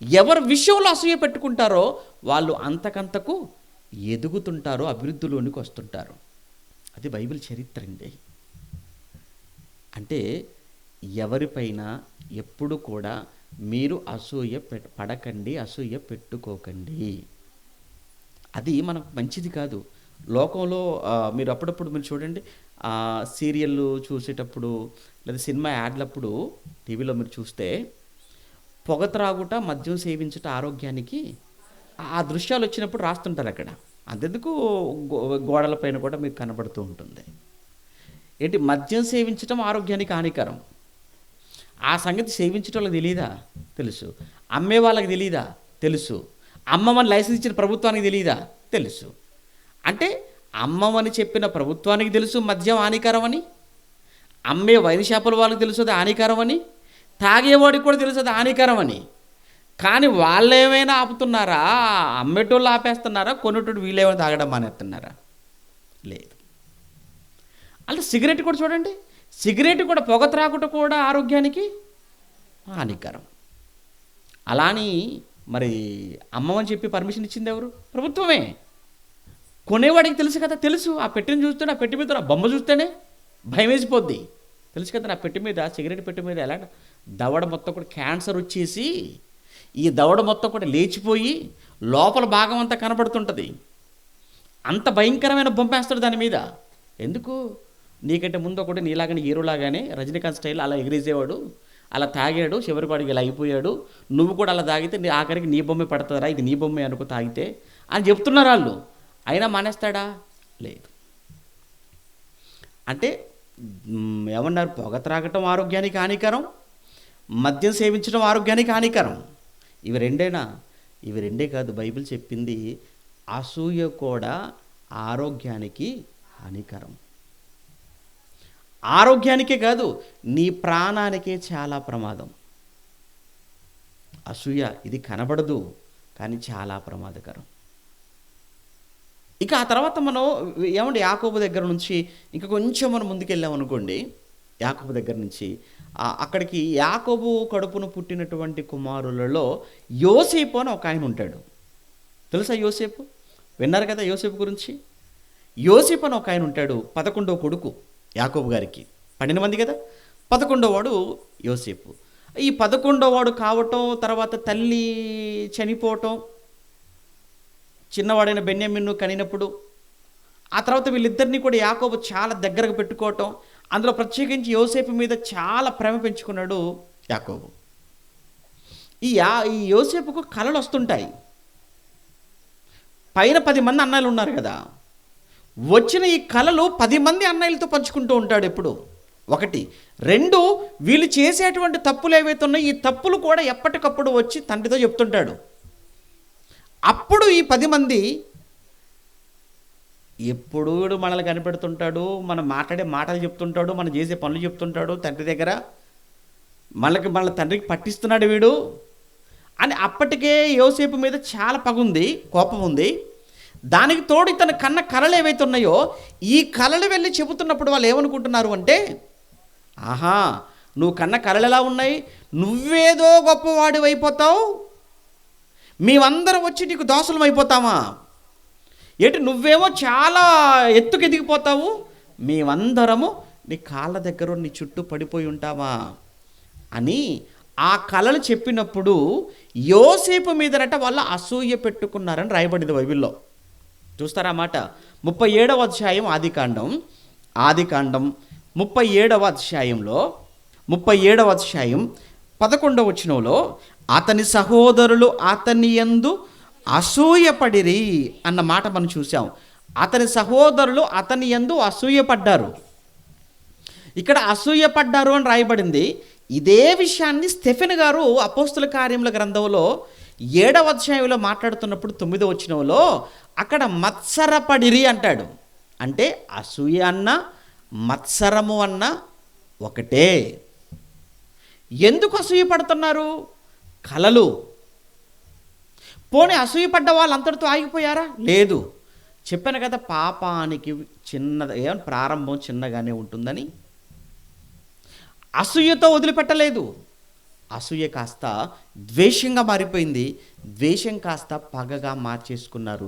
ఎవరి విషయంలో అసూయ పెట్టుకుంటారో వాళ్ళు అంతకంతకు ఎదుగుతుంటారు, అభివృద్ధిలోనికి వస్తుంటారు. అది బైబిల్ చరిత్ర అండి. అంటే ఎవరిపైన ఎప్పుడు కూడా మీరు పడకండి, అసూయ పెట్టుకోకండి. అది మనకు మంచిది కాదు. లోకంలో మీరు అప్పుడప్పుడు మీరు చూడండి, సీరియల్లు చూసేటప్పుడు లేదా సినిమా యాడ్లప్పుడు టీవీలో మీరు చూస్తే పొగ త్రాగుట, మద్యం సేవించుట ఆరోగ్యానికి, ఆ దృశ్యాలు వచ్చినప్పుడు రాస్తుంటారు అక్కడ. అంతెందుకు గోడల పైన కూడా మీకు కనబడుతూ ఉంటుంది. ఏంటి, మద్యం సేవించటం ఆరోగ్యానికి హానికరం. ఆ సంగతి సేవించటం వాళ్ళకి తెలియదా? తెలుసు. అమ్మే వాళ్ళకి తెలియదా? తెలుసు. అమ్మమని లైసెన్స్ ఇచ్చిన ప్రభుత్వానికి తెలియదా? తెలుసు. అంటే అమ్మమని చెప్పిన ప్రభుత్వానికి తెలుసు మద్యం హానికరం అని, అమ్మే వైన్ షాపుల వాళ్ళకి తెలుసు అది హానికరం అని, తాగేవాడికి కూడా తెలుసు అది హానికరం అని. కానీ వాళ్ళు ఏమైనా ఆపుతున్నారా? అమ్మేటోళ్ళు ఆపేస్తున్నారా? కొనేటోడు వీళ్ళేమైనా తాగడం మానేస్తున్నారా? లేదు. అలా సిగరెట్ కూడా చూడండి, సిగరెట్ కూడా, పొగ త్రాగుట కూడా ఆరోగ్యానికి హానికరం. అలాని మరి అమ్మమని చెప్పి పర్మిషన్ ఇచ్చింది ఎవరు? ప్రభుత్వమే. కొనేవాడికి తెలుసు కదా, తెలుసు. ఆ పెట్టిని చూస్తేనే, ఆ పెట్టి మీద ఆ బొమ్మ చూస్తేనే భయం వేసిపోద్ది. తెలుసు కదా, నా పెట్టి మీద, సిగరెట్ పెట్టి మీద ఎలా దవడ మొత్తం కూడా క్యాన్సర్ వచ్చేసి ఈ దవడ మొత్తం కూడా లేచిపోయి లోపల భాగం అంతా కనబడుతుంటుంది. అంత భయంకరమైన బొంపేస్తాడు దాని మీద. ఎందుకు? నీకంటే ముందు ఒకటి నీలాగానే హీరోలాగానే రజనీకాంత్ స్టైల్ అలా ఎగిరేసేవాడు, అలా తాగాడు, చివరికి వాడికి ఇలా అయిపోయాడు, నువ్వు కూడా అలా తాగితే ఆఖరికి నీ బొమ్మే పడుతుందా, ఇది నీ బొమ్మే అనుకో తాగితే అని చెప్తున్నారు వాళ్ళు. అయినా మానేస్తాడా? లేదు. అంటే ఏమన్నారు? పొగ త్రాగటం ఆరోగ్యానికి హానికరం, మద్యం సేవించడం ఆరోగ్యానికి హానికరం. ఇవి రెండేనా? ఇవి రెండే కాదు, బైబిల్ చెప్పింది అసూయ కూడా ఆరోగ్యానికి హానికరం. ఆరోగ్యానికే కాదు, నీ ప్రాణానికే చాలా ప్రమాదం. అసూయ ఇది కనబడదు, కానీ చాలా ప్రమాదకరం. ఇక ఆ తర్వాత మనం ఏమంటే యాకోబు దగ్గర నుంచి ఇంకా కొంచెం మనం ముందుకెళ్ళామనుకోండి, యాకోబు దగ్గర నుంచి అక్కడికి యాకోబు కడుపును పుట్టినటువంటి కుమారులలో యోసేపు అని ఒక ఆయన ఉంటాడు. తెలుసా యోసేపు? విన్నారు కదా యోసేపు గురించి? యోసేపు అని ఒక ఆయన ఉంటాడు, 11వ కొడుకు యాకోబు గారికి. 12 మంది కదా, 11వ వాడు యోసేపు. ఈ 11వ వాడు కావటం, తర్వాత తల్లి చనిపోవటం, చిన్నవాడైన బెన్యామీను కనినప్పుడు, ఆ తర్వాత వీళ్ళిద్దరినీ కూడా యాకోబు చాలా దగ్గరకు పెట్టుకోవటం, అందులో ప్రత్యేకించి యోసేపు మీద చాలా ప్రేమ పెంచుకున్నాడు యాకోబు. ఈ యోసేపుకు కలలు వస్తుంటాయి. పైన 10 మంది అన్నయ్యలు ఉన్నారు కదా, వచ్చిన ఈ కలలు 10 మంది అన్నయ్యలతో పంచుకుంటూ ఉంటాడు ఎప్పుడు. 1, 2 వీళ్ళు చేసేటువంటి తప్పులు ఏవైతే ఉన్నాయో ఈ తప్పులు కూడా ఎప్పటికప్పుడు వచ్చి తండ్రితో చెప్తుంటాడు. అప్పుడు ఈ 10 మంది ఎప్పుడు మనల్ని కనిపెడుతుంటాడు, మనం మాట్లాడే మాటలు చెప్తుంటాడు, మనం చేసే పనులు చెప్తుంటాడు తండ్రి దగ్గర, మన తండ్రికి పట్టిస్తున్నాడు వీడు అని అప్పటికే యోసేపు మీద చాలా పగుంది, కోపం ఉంది. దానికి తోడు తన కన్న కలలు ఏవైతే ఉన్నాయో ఈ కలలు వెళ్ళి చెబుతున్నప్పుడు వాళ్ళు ఏమనుకుంటున్నారు అంటే, ఆహా నువ్వు కన్న కలలు ఎలా ఉన్నాయి, నువ్వేదో గొప్పవాడివి అయిపోతావు, మేమందరం వచ్చి నీకు దోసలం అయిపోతామా ఏంటి, నువ్వేమో చాలా ఎత్తుకు ఎదిగిపోతావు, మేమందరము నీ కాళ్ళ దగ్గర నీ చుట్టూ పడిపోయి ఉంటామా అని ఆ కలలు చెప్పినప్పుడు యోసేపు మీదనట వాళ్ళు అసూయ పెట్టుకున్నారని రాయబడింది బైబిల్లో. చూస్తారా మాట? 37వ అధ్యాయం ఆదికాండం 37వ అధ్యాయంలో 37వ అధ్యాయం 11వ వచనంలో అతని సహోదరులు అతని యందు అసూయపడిరి అన్న మాట మనం చూసాం. అతని సహోదరులు అతని యందు అసూయపడ్డారు. ఇక్కడ అసూయపడ్డారు అని రాయబడింది. ఇదే విషయాన్ని స్టెఫెన్ గారు అపోస్తుల కార్యముల గ్రంథంలో 7వ అధ్యాయంలో మాట్లాడుతున్నప్పుడు 9వ వచనంలో అక్కడ మత్సరపడిరి అంటాడు. అంటే అసూయ అన్న మత్సరము అన్న ఒకటే. ఎందుకు అసూయపడుతున్నారు? కలలు. పోనీ అసూయపడ్డ వాళ్ళు అంతటితో ఆగిపోయారా? లేదు. చెప్పాను కదా, పాపానికి ప్రారంభం చిన్నగానే ఉంటుందని. అసూయతో వదిలిపెట్టలేదు. అసూయ కాస్త ద్వేషంగా మారిపోయింది, ద్వేషం కాస్త పగగా మార్చేసుకున్నారు.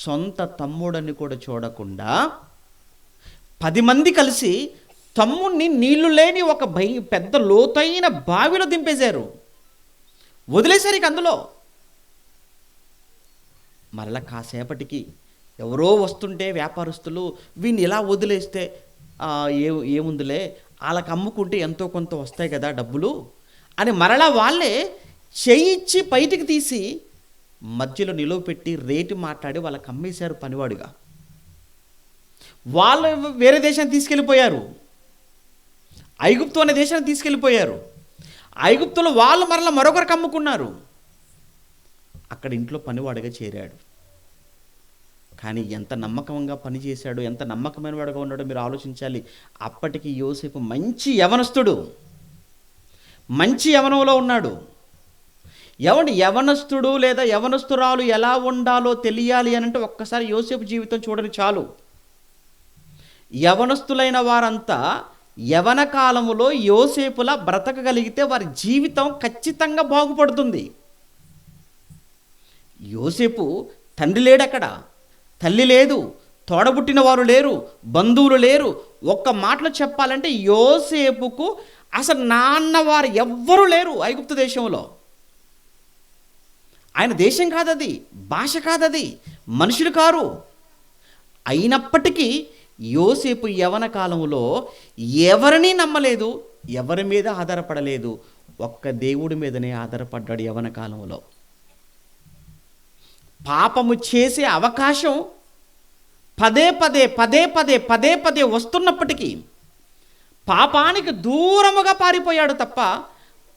సొంత తమ్ముడని కూడా చూడకుండా 10 మంది కలిసి తమ్ముణ్ణి నీళ్లు లేని ఒక పెద్ద లోతైన బావిలో దింపేశారు, వదిలేశారు ఇక అందులో. మరలా కాసేపటికి ఎవరో వస్తుంటే వ్యాపారస్తులు వీడిని ఇలా వదిలేస్తే ఏముందిలే, వాళ్ళకి అమ్ముకుంటే ఎంతో కొంత వస్తాయి కదా డబ్బులు అని మరలా వాళ్ళే చేయిచ్చి బయటికి తీసి మధ్యలో నిలువపెట్టి రేటు మాట్లాడి వాళ్ళకి అమ్మేశారు పనివాడుగా. వాళ్ళు వేరే దేశానికి తీసుకెళ్ళిపోయారు, ఐగుప్తు అనే దేశానికి తీసుకెళ్ళిపోయారు. ఐగుప్తులో వాళ్ళు మరలా మరొకరికి అమ్ముకున్నారు. అక్కడ ఇంట్లో పనివాడుగా చేరాడు. కానీ ఎంత నమ్మకంగా పనిచేశాడో, ఎంత నమ్మకమైన వాడుగా ఉన్నాడో మీరు ఆలోచించాలి. అప్పటికి యోసేపు మంచి యవనస్తుడు, మంచి యవనంలో ఉన్నాడు. యవనస్తుడు లేదా యవనస్తురాలు ఎలా ఉండాలో తెలియాలి అని అంటే ఒక్కసారి యోసేపు జీవితం చూడని చాలు. యవనస్తులైన వారంతా యవన కాలములో యోసేపులా బ్రతకగలిగితే వారి జీవితం ఖచ్చితంగా బాగుపడుతుంది. యోసేపు తండ్రి లేడక్కడ, తల్లి లేదు, తోడబుట్టిన వారు లేరు, బంధువులు లేరు. ఒక్క మాటలో చెప్పాలంటే యోసేపుకు అసలు నాన్నవారు ఎవ్వరూ లేరు ఐగుప్తు దేశంలో. ఆయన దేశం కాదది, భాష కాదది, మనుషులు కారు. అయినప్పటికీ యోసేపు యవన కాలంలో ఎవరిని నమ్మలేదు, ఎవరి మీద ఆధారపడలేదు, ఒక్క దేవుడి మీదనే ఆధారపడ్డాడు యవన కాలంలో. పాపము చేసే అవకాశం పదే పదే వస్తున్నప్పటికీ పాపానికి దూరముగా పారిపోయాడు తప్ప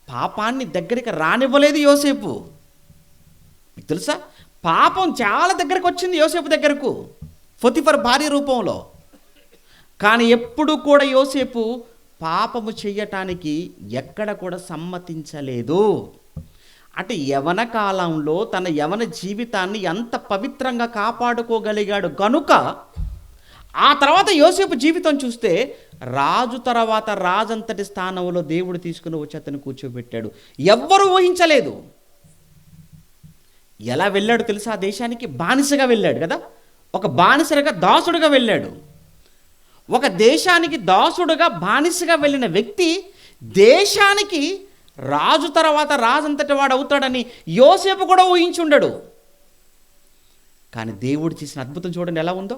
పాపాన్ని దగ్గరికి రానివ్వలేదు యోసేపు. మీకు తెలుసా, పాపం చాలా దగ్గరకు వచ్చింది యోసేపు దగ్గరకు, పొతిఫర్ భార్య రూపంలో. కానీ ఎప్పుడు కూడా యోసేపు పాపము చెయ్యటానికి ఎక్కడ కూడా సమ్మతించలేదు. అంటే యవన కాలంలో తన యవన జీవితాన్ని ఎంత పవిత్రంగా కాపాడుకోగలిగాడు కనుక ఆ తర్వాత యోసేపు జీవితం చూస్తే రాజు తర్వాత రాజంతటి స్థానంలో దేవుడు తీసుకుని వచ్చి అతను కూర్చోబెట్టాడు. ఎవ్వరూ ఊహించలేదు. ఎలా వెళ్ళాడు తెలుసా? ఆ దేశానికి బానిసగా వెళ్ళాడు కదా, ఒక బానిసగా దాసుడుగా వెళ్ళాడు. ఒక దేశానికి దాసుడుగా బానిసగా వెళ్ళిన వ్యక్తి దేశానికి రాజు తర్వాత రాజంతటి వాడు అవుతాడని యోసేపు కూడా ఊహించుండడు. కానీ దేవుడు చేసిన అద్భుతం చూడండి ఎలా ఉందో,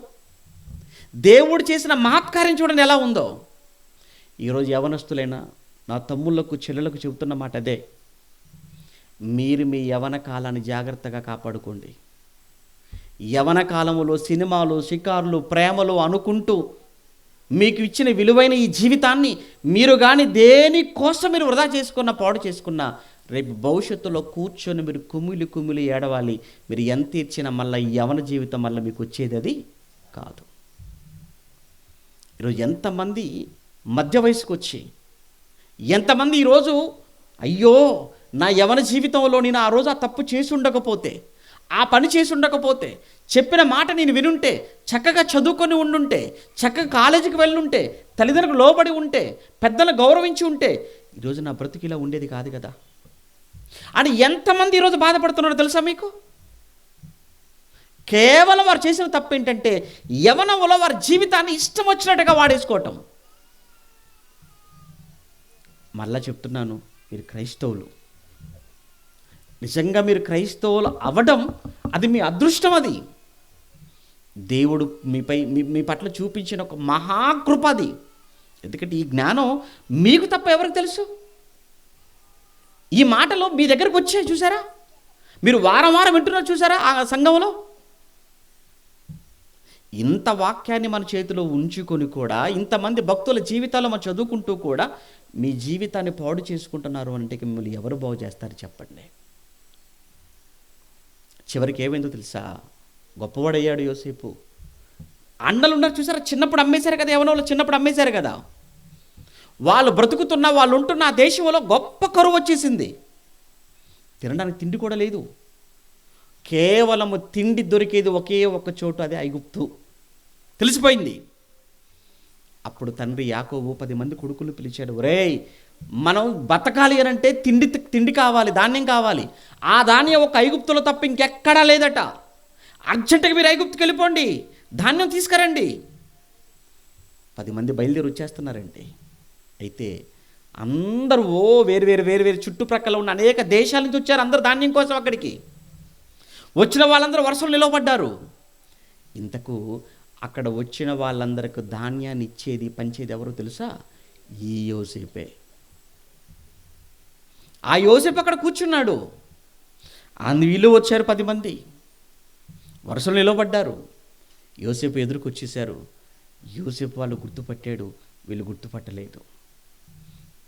దేవుడు చేసిన మహత్కార్యం చూడండి ఎలా ఉందో. ఈరోజు యవనస్తులైన నా తమ్ముళ్లకు చెల్లెలకు చెబుతున్న మాట అదే, మీరు మీ యవన కాలాన్ని జాగ్రత్తగా కాపాడుకోండి. యవన కాలములో సినిమాలు, షికార్లు, ప్రేమలు అనుకుంటూ మీకు ఇచ్చిన విలువైన ఈ జీవితాన్ని మీరు కానీ దేనికోసం మీరు వృధా చేసుకున్న, పాడు చేసుకున్నా, రేపు భవిష్యత్తులో కూర్చొని మీరు కుమిలి ఏడవాలి. మీరు ఎంత ఇచ్చినా మళ్ళీ ఈ యవన జీవితం మళ్ళీ మీకు వచ్చేది అది కాదు. ఈరోజు ఎంతమంది మధ్య వయసుకు వచ్చి, ఎంతమంది ఈరోజు అయ్యో నా యవన జీవితంలో నేను ఆ రోజు ఆ తప్పు చేసి ఉండకపోతే, ఆ పని చేసి ఉండకపోతే, చెప్పిన మాట నేను వినుంటే, చక్కగా చదువుకొని ఉండుంటే, చక్కగా కాలేజీకి వెళ్ళుంటే, తల్లిదండ్రులకు లోబడి ఉంటే, పెద్దలను గౌరవించి ఉంటే ఈరోజు నా బ్రతుకు ఇలా ఉండేది కాదు కదా అని ఎంతమంది ఈరోజు బాధపడుతున్నారో తెలుసా మీకు? కేవలం వారు చేసిన తప్పు ఏంటంటే యవనంలో వారి జీవితాన్ని ఇష్టం వచ్చినట్టుగా వాడేసుకోవటం. మళ్ళా చెప్తున్నాను, మీరు క్రైస్తవులు, నిజంగా మీరు క్రైస్తవులు అవ్వడం అది మీ అదృష్టం. అది దేవుడు మీ పట్ల చూపించిన ఒక మహాకృప అది. ఎందుకంటే ఈ జ్ఞానం మీకు తప్ప ఎవరికి తెలుసు? ఈ మాటలు మీ దగ్గరకు వచ్చాయి చూసారా? మీరు వారం వింటున్నారు చూసారా? ఆ సంఘంలో ఇంత వాక్యాన్ని మన చేతిలో ఉంచుకొని కూడా, ఇంతమంది భక్తుల జీవితాలు మనం చదువుకుంటూ కూడా మీ జీవితాన్ని పాడు చేసుకుంటున్నారు అంటే మిమ్మల్ని ఎవరు బాగు చేస్తారు చెప్పండి? చివరికి ఏమైందో తెలుసా? గొప్పవాడయ్యాడు యోసేపు. అన్నలు ఉన్నారు చూసారా, చిన్నప్పుడు అమ్మేశారు కదా, యవనంలో చిన్నప్పుడు అమ్మేశారు కదా. వాళ్ళు బ్రతుకుతున్న, వాళ్ళు ఉంటున్న ఆ దేశంలో గొప్ప కరువు వచ్చేసింది. తినడానికి తిండి కూడా లేదు. కేవలము తిండి దొరికేది ఒకే ఒక్క చోటు, అదే ఐగుప్తు. తెలిసిపోయింది. అప్పుడు తండ్రి యాకోబు 10 మంది కొడుకులు పిలిచాడు. ఒరేయ్, మనం బతకాలి అని అంటే తిండి కావాలి, ధాన్యం కావాలి. ఆ ధాన్యం ఒక ఐగుప్తులో తప్ప ఇంకెక్కడా లేదట. అర్జెంటుగా మీరు ఐగుప్తుకి వెళ్ళిపోండి, ధాన్యం తీసుకురండి. 10 మంది బయలుదేరి వచ్చేస్తున్నారండి. అయితే అందరూ వేరు వేరు వేరు వేరు చుట్టుప్రక్కల ఉన్న అనేక దేశాల నుంచి వచ్చారు. అందరూ ధాన్యం కోసం అక్కడికి వచ్చిన వాళ్ళందరూ వరుసలో నిలవబడ్డారు. ఇంతకు అక్కడ వచ్చిన వాళ్ళందరికి ధాన్యాన్ని ఇచ్చేది పంచేది ఎవరో తెలుసా? ఈ యోసేపే. ఆ యోసేపు అక్కడ కూర్చున్నాడు. వీళ్ళు వచ్చారు 10 మంది వరుసలో నిలవబడ్డారు. యోసేపు ఎదురుకు వచ్చేసారు. యోసేపు వాళ్ళు గుర్తుపట్టాడు, వీళ్ళు గుర్తుపట్టలేదు.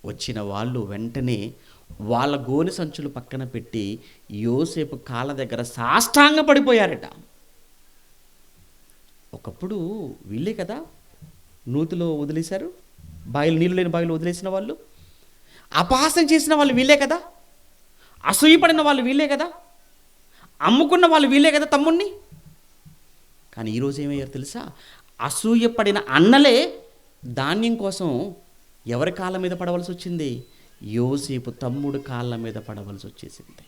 వచ్చిన వాళ్ళు వెంటనే వాళ్ళ గోనె సంచులు పక్కన పెట్టి యోసేపు కాళ్ళ దగ్గర సాష్టాంగ పడిపోయారట. ఒకప్పుడు వీళ్ళే కదా నూతిలో వదిలేశారు, నీళ్ళు లేని బావిలో వదిలేసిన వాళ్ళు, అపహాస్యం చేసిన వాళ్ళు వీళ్ళే కదా, అసూయపడిన వాళ్ళు వీళ్ళే కదా, అమ్ముకున్న వాళ్ళు వీళ్ళే కదా తమ్ముణ్ణి. కానీ ఈరోజు ఏమయ్యారు తెలుసా? అసూయపడిన అన్నలే ధాన్యం కోసం ఎవరి కాళ్ళ మీద పడవలసి వచ్చింది? యోసేపు తమ్ముడు కాళ్ళ మీద పడవలసి వచ్చేసింది.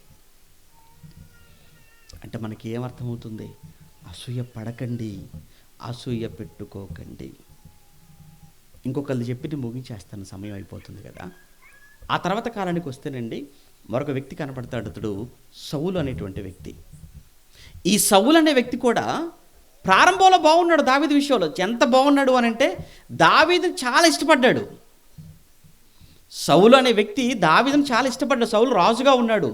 అంటే మనకి ఏమర్థమవుతుంది? అసూయ పడకండి, అసూయ పెట్టుకోకండి. ఇంకొకళ్ళు చెప్పి నేను ముగించేస్తాను, సమయం అయిపోతుంది కదా. ఆ తర్వాత కాలానికి వస్తేనండి మరొక వ్యక్తి కనపడతాడు. అతడు సౌలు అనేటువంటి వ్యక్తి. ఈ సౌలు అనే వ్యక్తి కూడా ప్రారంభంలో బాగున్నాడు. దావీదు విషయంలో ఎంత బాగున్నాడు అని అంటే దావీదుని చాలా ఇష్టపడ్డాడు. సౌలు అనే వ్యక్తి దావీదును చాలా ఇష్టపడ్డాడు. సౌలు రాజుగా ఉన్నాడు.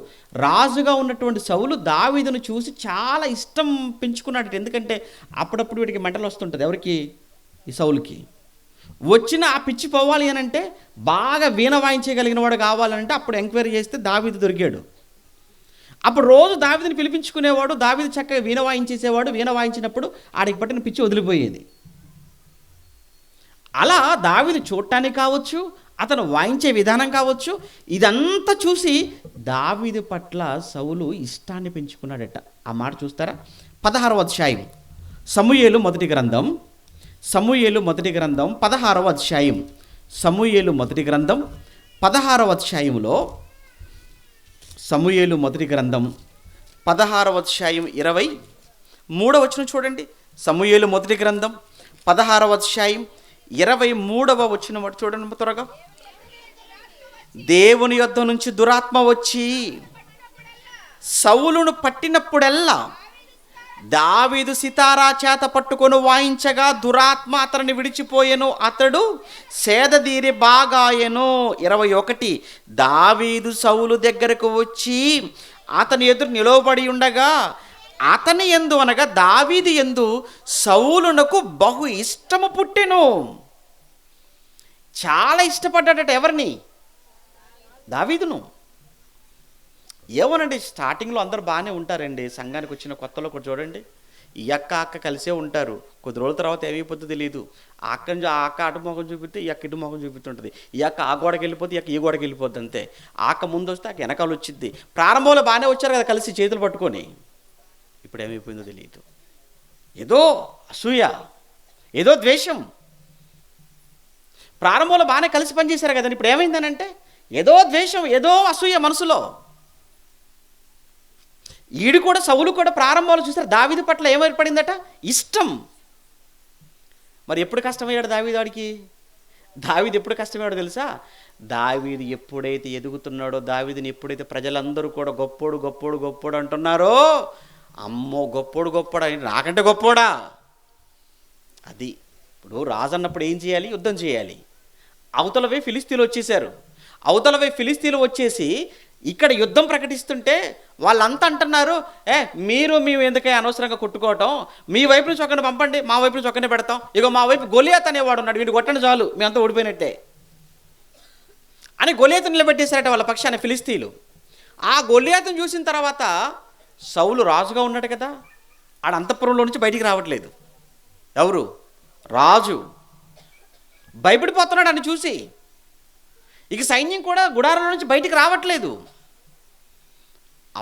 రాజుగా ఉన్నటువంటి సౌలు దావీదును చూసి చాలా ఇష్టం పెంచుకున్నాడు. ఎందుకంటే అప్పుడప్పుడు వీడికి మెంటలు వస్తుంటుంది. ఎవరికి? ఈ సౌలుకి. వచ్చిన ఆ పిచ్చి పోవాలి అని అంటే బాగా వీణ వాయించగలిగిన వాడు కావాలంటే అప్పుడు ఎంక్వైరీ చేస్తే దావీదు దొరికాడు. అప్పుడు రోజు దావీదుని పిలిపించుకునేవాడు. దావీదు చక్కగా వీణ వాయించేసేవాడు. వీణ వాయించినప్పుడు ఆడికి పట్టిన పిచ్చి వదిలిపోయేది. అలా దావీదు చూడటానికి కావచ్చు, అతను వాయించే విధానం కావచ్చు, ఇదంతా చూసి దావీదు పట్ల సౌలు ఇష్టాన్ని పెంచుకున్నాడట. ఆ మాట చూస్తారా? 16వ అధ్యాయం సమూయేలు మొదటి గ్రంథం 16వ అధ్యాయం సమూయేలు మొదటి గ్రంథం 16వ అధ్యాయంలో సమూయేలు మొదటి గ్రంథం 16వ అధ్యాయం 23వ వచనం చూడండి. సమూయేలు మొదటి గ్రంథం 16వ అధ్యాయం 23వ వచనం చూడండి త్వరగా. దేవుని యొద్ద నుంచి దురాత్మ వచ్చి సౌలును పట్టినప్పుడల్లా దావీదు సితారా చేత పట్టుకొని వాయించగా దురాత్మ అతనిని విడిచిపోయెను, అతడు సేదదీరి బాగాయెను. 21 దావీదు సౌలు దగ్గరకు వచ్చి అతని ఎదురు నిలవబడి ఉండగా అతని యందు అనగా దావీదు యందు సౌలునకు బహు ఇష్టము పుట్టెను. చాలా ఇష్టపడ్డాడట. ఎవరిని? దావీదును. ఏమోనండి, స్టార్టింగ్లో అందరూ బాగానే ఉంటారండి. సంఘానికి వచ్చిన కొత్తలో కూడా చూడండి, ఈ అక్క కలిసే ఉంటారు. కొద్ది రోజుల తర్వాత ఏమైపోతుందో తెలియదు. ఆ అక్క అటు మొఖం చూపిస్తే ఈ అక్క ఇటు మొఖం చూపిస్తుంటుంది. ఈ అక్క ఆ గోడకి వెళ్ళిపోతే ఈ అక్క ఈ గోడకి వెళ్ళిపోద్ది. అంతే. ఆ అక్క ముందు వస్తే అక్క వెనకాల వచ్చింది. ప్రారంభంలో బాగానే వచ్చారు కదా కలిసి చేతులు పట్టుకొని. ఇప్పుడు ఏమైపోయిందో తెలియదు. ఏదో అసూయ, ఏదో ద్వేషం. ప్రారంభంలో బాగానే కలిసి పనిచేశారు కదండి, ఇప్పుడు ఏమైందనంటే ఏదో ద్వేషం, ఏదో అసూయ మనసులో. ఈడు కూడా సౌలు కూడా ప్రారంభంలో చూసారు దావీదు పట్ల ఏమైపడిందట? ఇష్టం. మరి ఎప్పుడు కష్టమయ్యాడు దావీదాడికి? దావీదు ఎప్పుడు కష్టమయ్యాడో తెలుసా? దావీదు ఎప్పుడైతే ఎదుగుతున్నాడో, దావీదుని ఎప్పుడైతే ప్రజలందరూ కూడా గొప్పోడు గొప్పోడు గొప్పోడు అంటున్నారో, అమ్మో గొప్పోడు అని నాకంటే గొప్పోడా అది. ఇప్పుడు రాజు అన్నప్పుడు ఏం చేయాలి? యుద్ధం చేయాలి. అవతలవే ఫిలిస్తీన్లు వచ్చేసారు. అవతలవే ఫిలిస్తీన్లు వచ్చేసి ఇక్కడ యుద్ధం ప్రకటిస్తుంటే వాళ్ళంతా అంటున్నారు, మేము ఎందుకే అనవసరంగా కొట్టుకోవటం, మీ వైపు నుంచి ఒకరిని పంపండి, మా వైపు నుంచి ఒకరిని పెడతాం, ఇగో మా వైపు గొలియాత్ అనేవాడు ఉన్నాడు, వీడు కొట్టండి చాలు, మేమంతా ఓడిపోయినట్టే అని గొలియాతు నిలబెట్టేశారట వాళ్ళ పక్షాన ఫిలిస్తీన్లు. ఆ గొలియాతును చూసిన తర్వాత సౌలు రాజుగా ఉన్నాడు కదా, ఆడ అంతఃపురంలో నుంచి బయటికి రావట్లేదు. ఎవరు? రాజు. భయపడిపోతున్నాడు అని చూసి. ఇక సైన్యం కూడా గుడారంలో నుంచి బయటికి రావట్లేదు.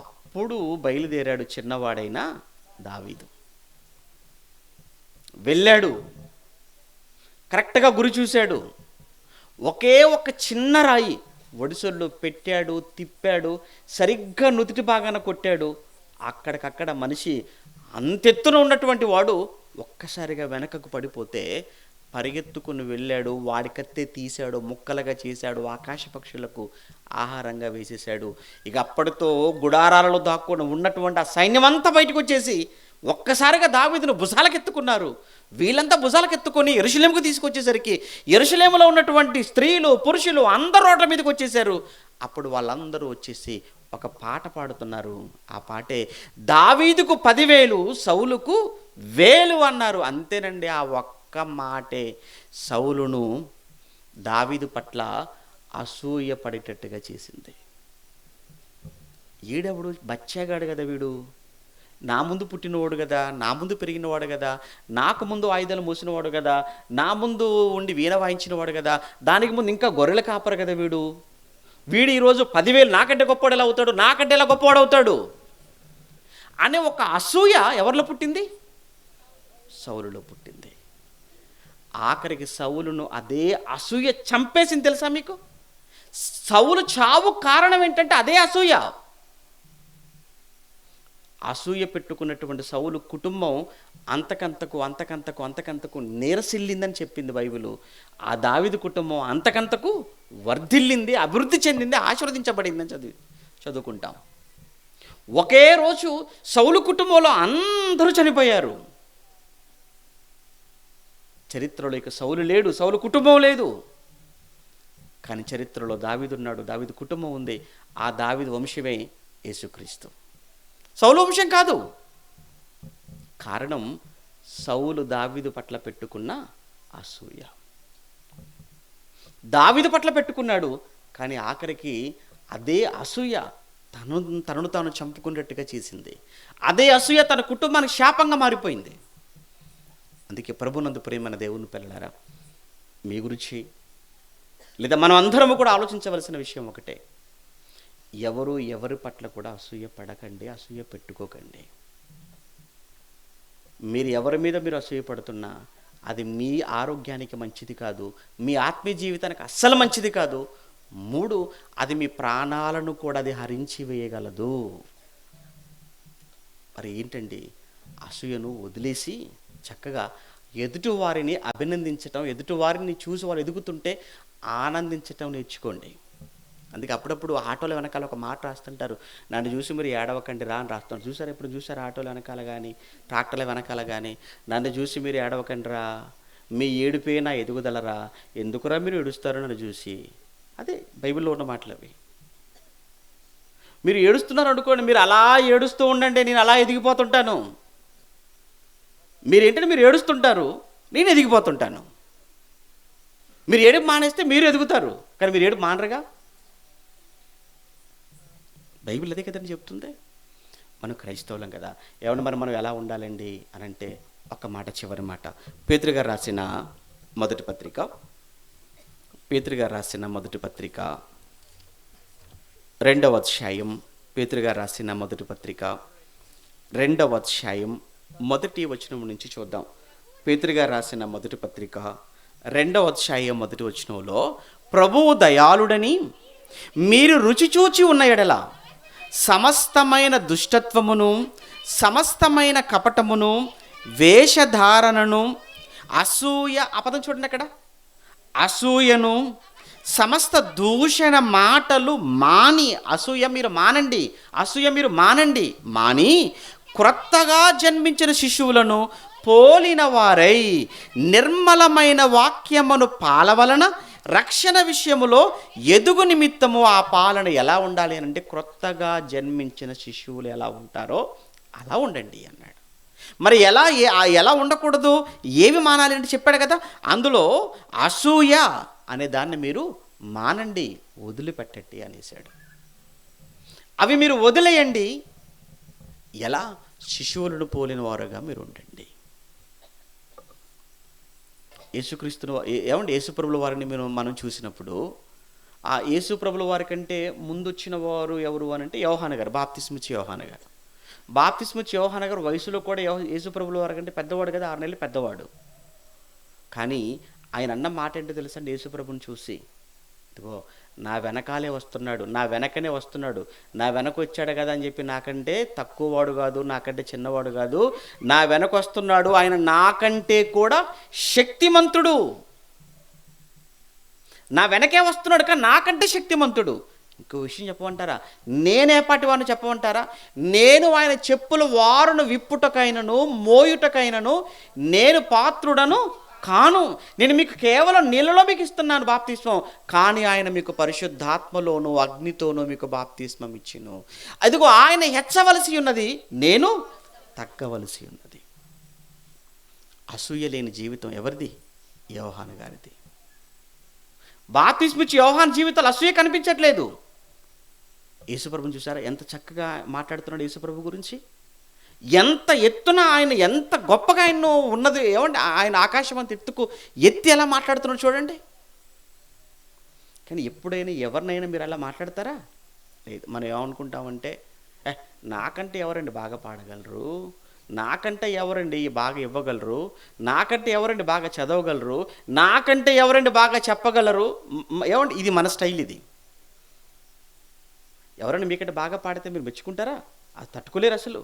అప్పుడు బయలుదేరాడు చిన్నవాడైన దావీదు. వెళ్ళాడు, కరెక్ట్గా గురి చూశాడు. ఒకే ఒక చిన్న రాయి ఒడిసొల్లో పెట్టాడు, తిప్పాడు, సరిగ్గా నుదుటి భాగాన కొట్టాడు. అక్కడికక్కడ మనిషి అంతెత్తున ఉన్నటువంటి వాడు ఒక్కసారిగా వెనకకు పడిపోతే పరిగెత్తుకుని వెళ్ళాడు, వాడి కత్తే తీశాడు, ముక్కలుగా చేశాడు, ఆకాశ పక్షులకు ఆహారంగా వేసేశాడు. ఇక అప్పటితో గుడారాలలో దాక్కుని ఉన్నటువంటి ఆ సైన్యం అంతా బయటకు వచ్చేసి ఒక్కసారిగా దావీదును భుజాలకెత్తుకున్నారు. వీళ్ళంతా భుజాలకెత్తుకొని యెరూషలేముకు తీసుకొచ్చేసరికి యెరూషలేములో ఉన్నటువంటి స్త్రీలు పురుషులు అందరూ రోడ్ల మీదకి వచ్చేసారు. అప్పుడు వాళ్ళందరూ వచ్చేసి ఒక పాట పాడుతున్నారు. ఆ పాటే దావీదుకు 10,000 సౌలుకు 1,000 అన్నారు. అంతేనండి. ఆ ఒక్క మాటే సౌలును దావీదు పట్ల అసూయ పడేటట్టుగా చేసింది. ఈడెవడు బచ్చాగాడు కదా వీడు, నా ముందు పుట్టినవాడు కదా, నా ముందు పెరిగినవాడు కదా, నాకు ముందు ఆయుధాలు మోసినవాడు కదా, నా ముందు ఉండి వీణ వాయించినవాడు కదా, దానికి ముందు ఇంకా గొర్రెల కాపరు కదా వీడు ఈరోజు 10,000 నాకంటే గొప్పవాడు ఎలా అవుతాడు, నాకంటే ఎలా గొప్పవాడు అవుతాడు అనే ఒక అసూయ ఎవరిలో పుట్టింది? సౌలులో పుట్టింది. ఆఖరికి సౌలును అదే అసూయ చంపేసింది. తెలుసా మీకు? సౌలు చావు కారణం ఏంటంటే అదే అసూయ. అసూయ పెట్టుకున్నటువంటి సౌలు కుటుంబం అంతకంతకు నీరసిల్లిందని చెప్పింది బైబిలు. ఆ దావీదు కుటుంబం అంతకంతకు వర్ధిల్లింది, అభివృద్ధి చెందింది, ఆశీర్వదించబడిందని చదువుకుంటాం. ఒకే రోజు సౌలు కుటుంబంలో అందరూ చనిపోయారు. చరిత్రలో ఇక సౌలు లేడు, సౌలు కుటుంబం లేదు. కానీ చరిత్రలో దావీదు ఉన్నాడు, దావీదు కుటుంబం ఉంది. ఆ దావీదు వంశమే యేసుక్రీస్తు. సౌలు వంశం కాదు. కారణం సౌలు దావీదు పట్ల పెట్టుకున్న అసూయ. దావీదు పట్ల పెట్టుకున్నాడు, కానీ ఆఖరికి అదే అసూయ తనను తాను చంపుకున్నట్టుగా చేసింది. అదే అసూయ తన కుటుంబానికి శాపంగా మారిపోయింది. అందుకే ప్రభునందు ప్రియమైన దేవుని పిల్లలారా, మీ గురించి లేదా మనం అందరము కూడా ఆలోచించవలసిన విషయం ఒకటే. ఎవరి పట్ల కూడా అసూయ పడకండి, అసూయ పెట్టుకోకండి. మీరు ఎవరి మీద మీరు అసూయ పడుతున్నా అది మీ ఆరోగ్యానికి మంచిది కాదు, మీ ఆత్మీయ జీవితానికి అస్సలు మంచిది కాదు. 3, అది మీ ప్రాణాలను కూడా అది హరించి వేయగలదు. మరి ఏంటండి? అసూయను వదిలేసి చక్కగా ఎదుటివారిని అభినందించటం, ఎదుటివారిని చూసి వాళ్ళు ఎదుగుతుంటే ఆనందించటం నేర్చుకోండి. అందుకే అప్పుడప్పుడు ఆటోల వెనకాల ఒక మాట రాస్తుంటారు, నన్ను చూసి మీరు ఏడవకండి రా అని రాస్తున్నారు. చూసారు? ఎప్పుడు చూసారు? ఆటోల వెనకాల కానీ ట్రాక్టర్ల వెనకాల కానీ, నన్ను చూసి మీరు ఏడవకండి రా, మీ ఏడుపే నా ఎదుగుదలరా, ఎందుకురా మీరు ఏడుస్తారు నన్ను చూసి. అదే బైబిల్లో ఉన్న మాటలు అవి. మీరు ఏడుస్తున్నారు అనుకోండి, మీరు అలా ఏడుస్తూ ఉండండి, నేను అలా ఎదిగిపోతుంటాను. మీరేంటంటే మీరు ఏడుస్తుంటారు, నేను ఎదిగిపోతుంటాను. మీరు ఏడుపు మానేస్తే మీరు ఎదుగుతారు, కానీ మీరు ఏడుపు మానరుగా. బైబిల్ అదే కదండి చెప్తుంది. మనం క్రైస్తవులం కదా, ఏమన్నా మనం ఎలా ఉండాలండి అని అంటే ఒక మాట, చివరి మాట, పేతురు గారు రాసిన మొదటి పత్రిక 2వ అధ్యాయం, పేతురు గారు రాసిన మొదటి పత్రిక 2వ అధ్యాయం 1వ వచనం నుంచి చూద్దాం. పేతురు గారు రాసిన మొదటి పత్రిక 2వ అధ్యాయం 1వ వచనంలో, ప్రభువు దయాళుడని మీరు రుచి చూచి ఉన్న ఎడల సమస్తమైన దుష్టత్వమును, సమస్తమైన కపటమును, వేషధారణను, అసూయ, అపదం చూడండి అక్కడ, అసూయను, సమస్త దూషణ మాటలు మాని, అసూయ మీరు మానండి, మాని క్రొత్తగా జన్మించిన శిశువులను పోలిన వారై నిర్మలమైన వాక్యమును పాలవలన రక్షణ విషయములో ఎదుగు నిమిత్తము ఆ పాలన ఎలా ఉండాలి అని అంటే, క్రొత్తగా జన్మించిన శిశువులు ఎలా ఉంటారో అలా ఉండండి అన్నాడు. మరి ఎలా ఉండకూడదు, ఏవి మానాలి అంటే చెప్పాడు కదా. అందులో అసూయ అనే దాన్ని మీరు మానండి, వదిలిపెట్టండి అనేసాడు. అవి మీరు వదిలేయండి. ఎలా? శిశువులను పోలిన వారుగా మీరు ఉండండి. యేసుక్రీస్తును యేసుప్రభుల వారిని మనం చూసినప్పుడు, ఆ యేసుప్రభుల వారి కంటే ముందు వచ్చిన వారు ఎవరు అని అంటే యోహాను గారు, బాప్తిస్మిచ్చి యోహాను గారు. బాప్తిస్మిచ్చి యోహాను గారు వయసులో కూడా యేసుప్రభుల వారి కంటే పెద్దవాడు కదా, 6 నెలలు పెద్దవాడు. కానీ ఆయన అన్న మాట ఏంటో తెలుసండి? యేసుప్రభుని చూసి, ఇదిగో నా వెనకాలే వస్తున్నాడు, నా వెనకనే వస్తున్నాడు, నా వెనక వచ్చాడు కదా అని చెప్పి నాకంటే తక్కువ వాడు కాదు, నాకంటే చిన్నవాడు కాదు, నా వెనక వస్తున్నాడు, ఆయన నాకంటే కూడా శక్తిమంతుడు. నా వెనకే వస్తున్నాడు కానీ నాకంటే శక్తిమంతుడు. ఇంకో విషయం చెప్పమంటారా? నేనే పాటి వాడిని చెప్పమంటారా? నేను ఆయన చెప్పుల వారును విప్పుటకైనను మోయుటకైనను నేను పాత్రుడను కాను. నేను మీకు కేవలం నీళ్ళలో మీకు ఇస్తున్నాను బాప్తిస్మం, కానీ ఆయన మీకు పరిశుద్ధాత్మలోను అగ్నితోనూ మీకు బాప్తిస్మం ఇచ్చిను. అదిగో ఆయన హెచ్చవలసి ఉన్నది, నేను తగ్గవలసి ఉన్నది. అసూయ లేని జీవితం ఎవరిది? యోహాను గారిది. బాప్తిస్మిచ్చి యోహాను జీవితాలు అసూయ కనిపించట్లేదు. యేసుప్రభుని చూసారా ఎంత చక్కగా మాట్లాడుతున్నాడు యేసుప్రభు గురించి? ఎంత ఎత్తున ఆయన, ఎంత గొప్పగా ఆయన ఉన్నది. ఏమంటే ఆయన ఆకాశం అంత ఎత్తి ఎలా మాట్లాడుతున్నాడు చూడండి. కానీ ఎప్పుడైనా ఎవరినైనా మీరు అలా మాట్లాడతారా? లేదు. మనం ఏమనుకుంటామంటే, నాకంటే ఎవరండి బాగా పాడగలరు, నాకంటే ఎవరండి బాగా ఇవ్వగలరు, నాకంటే ఎవరండి బాగా చదవగలరు, నాకంటే ఎవరండి బాగా చెప్పగలరు. ఏమండి ఇది మన స్టైల్. ఇది ఎవరైనా మీకంటే బాగా పాడితే మీరు మెచ్చుకుంటారా? అది తట్టుకోలేరు, అసలు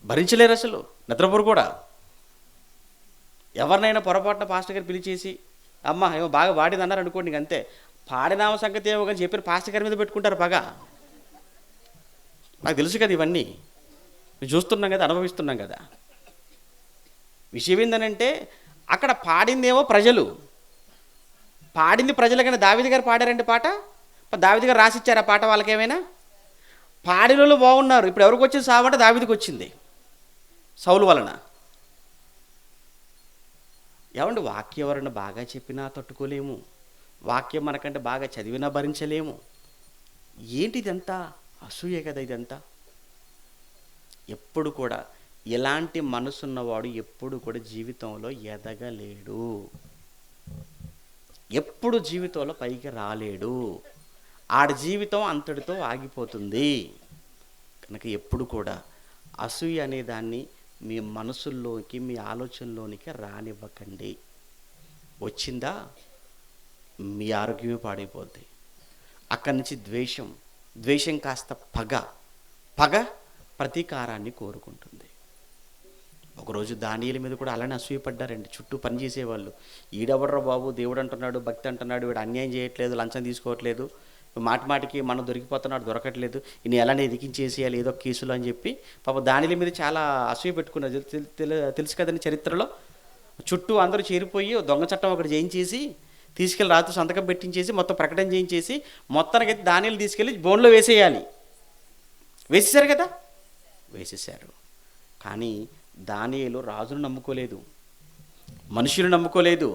భరించలేరు, అసలు నిద్రపోరు కూడా. ఎవరినైనా పొరపాటున పాస్టర్ గారు పిలిచేసి అమ్మ ఏమో బాగా పాడింది అన్నారు అనుకోండి, ఇంక అంతే. పాడినామ సంగతి ఏమో కానీ చెప్పిన పాస్టర్ గారి మీద పెట్టుకుంటారు పగ. నాకు తెలుసు కదా ఇవన్నీ, మేము చూస్తున్నాం కదా, అనుభవిస్తున్నాం కదా. విషయం ఏంటనంటే అక్కడ పాడిందేమో ప్రజలు, పాడింది ప్రజలకైనా దావీదు గారు పాడారండి పాట, దావీదు గారు రాసిచ్చారు ఆ పాట వాళ్ళకేమైనా? పాడిన వాళ్ళు బాగున్నారు. ఇప్పుడు ఎవరికి వచ్చింది సావంటే దావీదుకి వచ్చింది, సౌలు వలన. ఏమండి వాక్యం ఎవరన్నా బాగా చెప్పినా తట్టుకోలేము, వాక్యం మనకంటే బాగా చదివినా భరించలేము. ఏంటి ఇదంతా? అసూయే కదా ఇదంతా. ఎప్పుడు కూడా ఇలాంటి మనసున్నవాడు ఎప్పుడు కూడా జీవితంలో ఎదగలేడు, ఎప్పుడు జీవితంలో పైకి రాలేడు. ఆడ జీవితం అంతటితో ఆగిపోతుంది. కనుక ఎప్పుడు కూడా అసూయ అనే దాన్ని మీ మనసుల్లోకి, మీ ఆలోచనలోనికి రానివ్వకండి. వచ్చిందా మీ ఆరోగ్యమే పాడైపోద్ది. అక్కడి నుంచి ద్వేషం కాస్త పగ ప్రతీకారాన్ని కోరుకుంటుంది. ఒకరోజు దానియేలు మీద కూడా అలానే అసూయపడ్డారండి చుట్టూ పనిచేసేవాళ్ళు. ఈడెవర్రా బాబు, దేవుడు అంటున్నాడు, భక్తి అంటున్నాడు, వీడు అన్యాయం చేయట్లేదు, లంచం తీసుకోవట్లేదు, మాటికి మనం దొరికిపోతున్నాడు, దొరకట్లేదు, ఈయన ఎలానే ఎదిగించేసేయాలి ఏదో కేసులు అని చెప్పి పాప దానియేలు మీద చాలా అసూయ పెట్టుకున్నారు. తెలుసు కదండి చరిత్రలో. చుట్టూ అందరూ చేరిపోయి దొంగ చట్టం ఒకటి చేయించేసి తీసుకెళ్ళి రాత్రి సంతకం పెట్టించేసి మొత్తం ప్రకటన చేయించేసి మొత్తానికైతే దానియేలు తీసుకెళ్ళి బోన్లో వేసేయాలి. వేసేసారు కదా, వేసేసారు. కానీ దానియేలు రాజును నమ్ముకోలేదు, మనుషులు నమ్ముకోలేదు.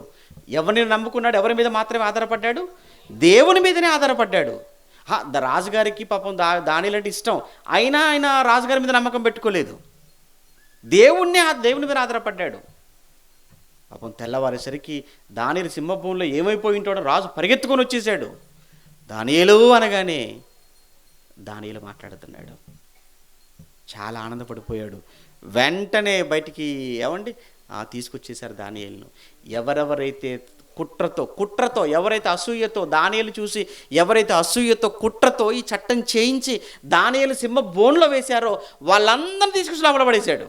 ఎవరిని నమ్ముకున్నాడు? ఎవరి మీద మాత్రమే ఆధారపడ్డాడు? దేవుని మీదనే ఆధారపడ్డాడు. రాజుగారికి పాపం దానియేలు అంటే ఇష్టం, అయినా ఆయన రాజుగారి మీద నమ్మకం పెట్టుకోలేదు, దేవుని మీద ఆధారపడ్డాడు. పాపం తెల్లవారేసరికి దానియేలు సింహభూమిలో ఏమైపోయి ఉంటాడో రాజు పరిగెత్తుకొని వచ్చేసాడు. దానియేలు అనగానే దానియేలు మాట్లాడుతున్నాడు. చాలా ఆనందపడిపోయాడు. వెంటనే బయటికి తీసుకొచ్చేసారు దానియేలును. ఎవరెవరైతే కుట్రతో ఎవరైతే అసూయతో దానియేలు చూసి ఎవరైతే అసూయతో కుట్రతో ఈ చట్టం చేయించి దానియేలు సింహ బోన్లో వేశారో వాళ్ళందరినీ తీసుకొచ్చి లోపల పడేశాడు.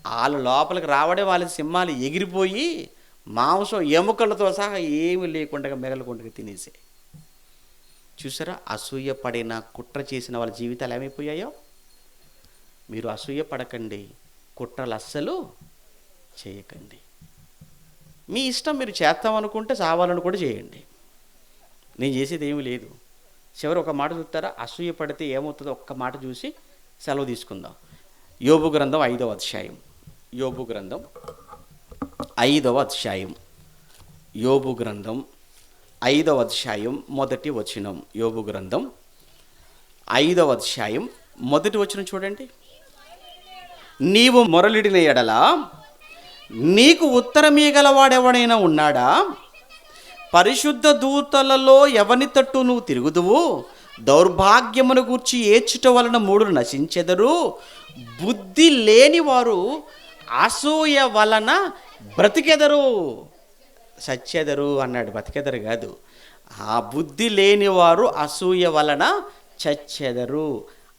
వాళ్ళు లోపలికి రావడే వాళ్ళ సింహాలు ఎగిరిపోయి మాంసం ఎముకలతో సహా ఏమీ లేకుండా మిగలకుండా తినేసే. చూసారా, అసూయ పడిన కుట్ర చేసిన వాళ్ళ జీవితాలు ఏమైపోయాయో. మీరు అసూయ పడకండి, కుట్రలు అస్సలు చేయకండి. మీ ఇష్టం, మీరు చేస్తామనుకుంటే చావాలని కూడా చేయండి, నేను చేసేది ఏమీ లేదు. చివరి ఒక మాట చూస్తారా, అసూయ పడితే ఏమవుతుందో ఒక్క మాట చూసి సెలవు తీసుకుందాం. యోబు గ్రంథం 5వ అధ్యాయం, యోబు గ్రంథం 5వ అధ్యాయం, యోబు గ్రంథం 5వ అధ్యాయం మొదటి వచనం. యోబు గ్రంథం 5వ అధ్యాయం మొదటి వచనం చూడండి. నీవు మొరలిడిన ఎడల నీకు ఉత్తరమీగలవాడెవడైనా ఉన్నాడా? పరిశుద్ధ దూతలలో ఎవని తట్టు నువ్వు తిరుగుదువు? దౌర్భాగ్యమును గూర్చి ఏడ్చుట వలన మూడులు నశించెదరు. బుద్ధి లేని వారు అసూయ వలన బ్రతికెదరు, సచ్చెదరు అన్నాడు. బ్రతికెదరు కాదు, ఆ బుద్ధి లేనివారు అసూయ వలన చచ్చెదరు.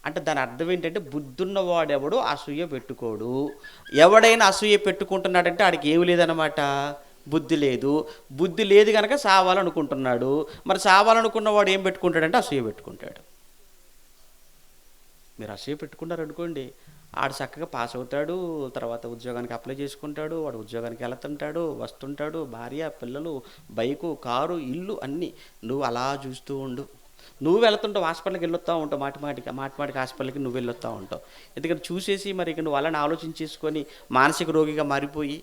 అంటే దాని అర్థం ఏంటంటే బుద్ధి ఉన్నవాడెవడు అసూయ పెట్టుకోడు. ఎవడైనా అసూయ పెట్టుకుంటున్నాడంటే ఆడికి ఏమి లేదనమాట, బుద్ధి లేదు. బుద్ధి లేదు కనుక సావాలనుకుంటున్నాడు. మరి సావాలనుకున్నవాడు ఏం పెట్టుకుంటాడంటే అసూయ పెట్టుకుంటాడు. మీరు అసూయ పెట్టుకున్నారనుకోండి, ఆడు చక్కగా పాస్ అవుతాడు, తర్వాత ఉద్యోగానికి అప్లై చేసుకుంటాడు, వాడు ఉద్యోగానికి వెళ్తుంటాడు, వస్తుంటాడు, భార్య పిల్లలు, బైకు, కారు, ఇల్లు అన్నీ. నువ్వు అలా చూస్తూ ఉండు. నువ్వు వెళ్తుంటావు, హాస్పిటల్కి వెళ్ళొస్తూ ఉంటావు, మాటిమాటికి హాస్పిటల్కి నువ్వు వెళ్ళొస్తూ ఉంటావు. ఎందుకంటే చూసేసి మరి ఇక నువ్వు అలానే ఆలోచించేసుకొని మానసిక రోగిగా మారిపోయి,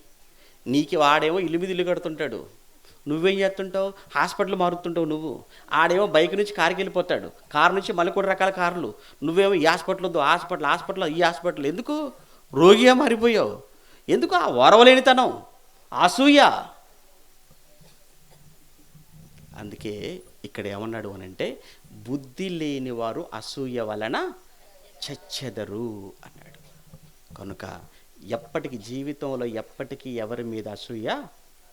నీకు వాడేమో ఇల్లు మీద ఇల్లు కడుతుంటాడు, నువ్వేం చేస్తుంటావు, హాస్పిటల్ మారుతుంటావు. నువ్వు ఆడేమో బైక్ నుంచి కారుకి వెళ్ళిపోతాడు, కారు నుంచి మళ్ళీ కొన్ని రకాల కార్లు, నువ్వేమో ఈ హాస్పిటల్ వద్దు, హాస్పిటల్ ఈ హాస్పిటల్. ఎందుకు రోగిగా మారిపోయావు? ఎందుకు ఆ ఓరవలేనితనం, అసూయ. అందుకే ఇక్కడ ఏమన్నాడు అనంటే, బుద్ధి లేని వారు అసూయ వలన చచ్చెదరు అన్నాడు. కనుక ఎప్పటికీ జీవితంలో ఎప్పటికీ ఎవరి మీద అసూయ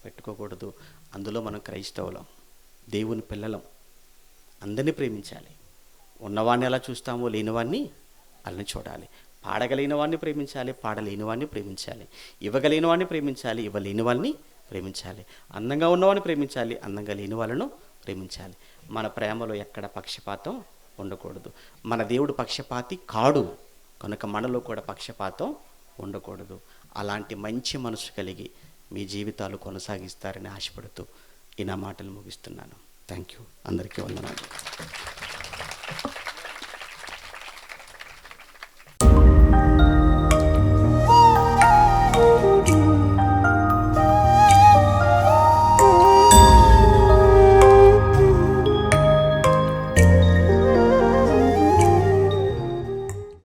పెట్టుకోకూడదు. అందులో మనం క్రైస్తవులం, దేవుని పిల్లలం, అందరినీ ప్రేమించాలి. ఉన్నవాడిని ఎలా చూస్తామో లేనివాడిని అలానే చూడాలి. పాడగలిగిన వాడిని ప్రేమించాలి, పాడలేని వాడిని ప్రేమించాలి. ఇవ్వగలిగిన వాడిని ప్రేమించాలి, ఇవ్వలేని వాళ్ళని ప్రేమించాలి. అందంగా ఉన్నవాడిని ప్రేమించాలి, అందంగా లేని వాళ్ళను ప్రేమించాలి. మన ప్రేమలో ఎక్కడ పక్షపాతం ఉండకూడదు. మన దేవుడు పక్షపాతి కాడు కనుక మనలో కూడా పక్షపాతం ఉండకూడదు. అలాంటి మంచి మనసు కలిగి మీ జీవితాలు కొనసాగిస్తారని ఆశపడుతూ ఈ నా మాటలు ముగిస్తున్నాను. Thank you. అందరికీ వందనాలు.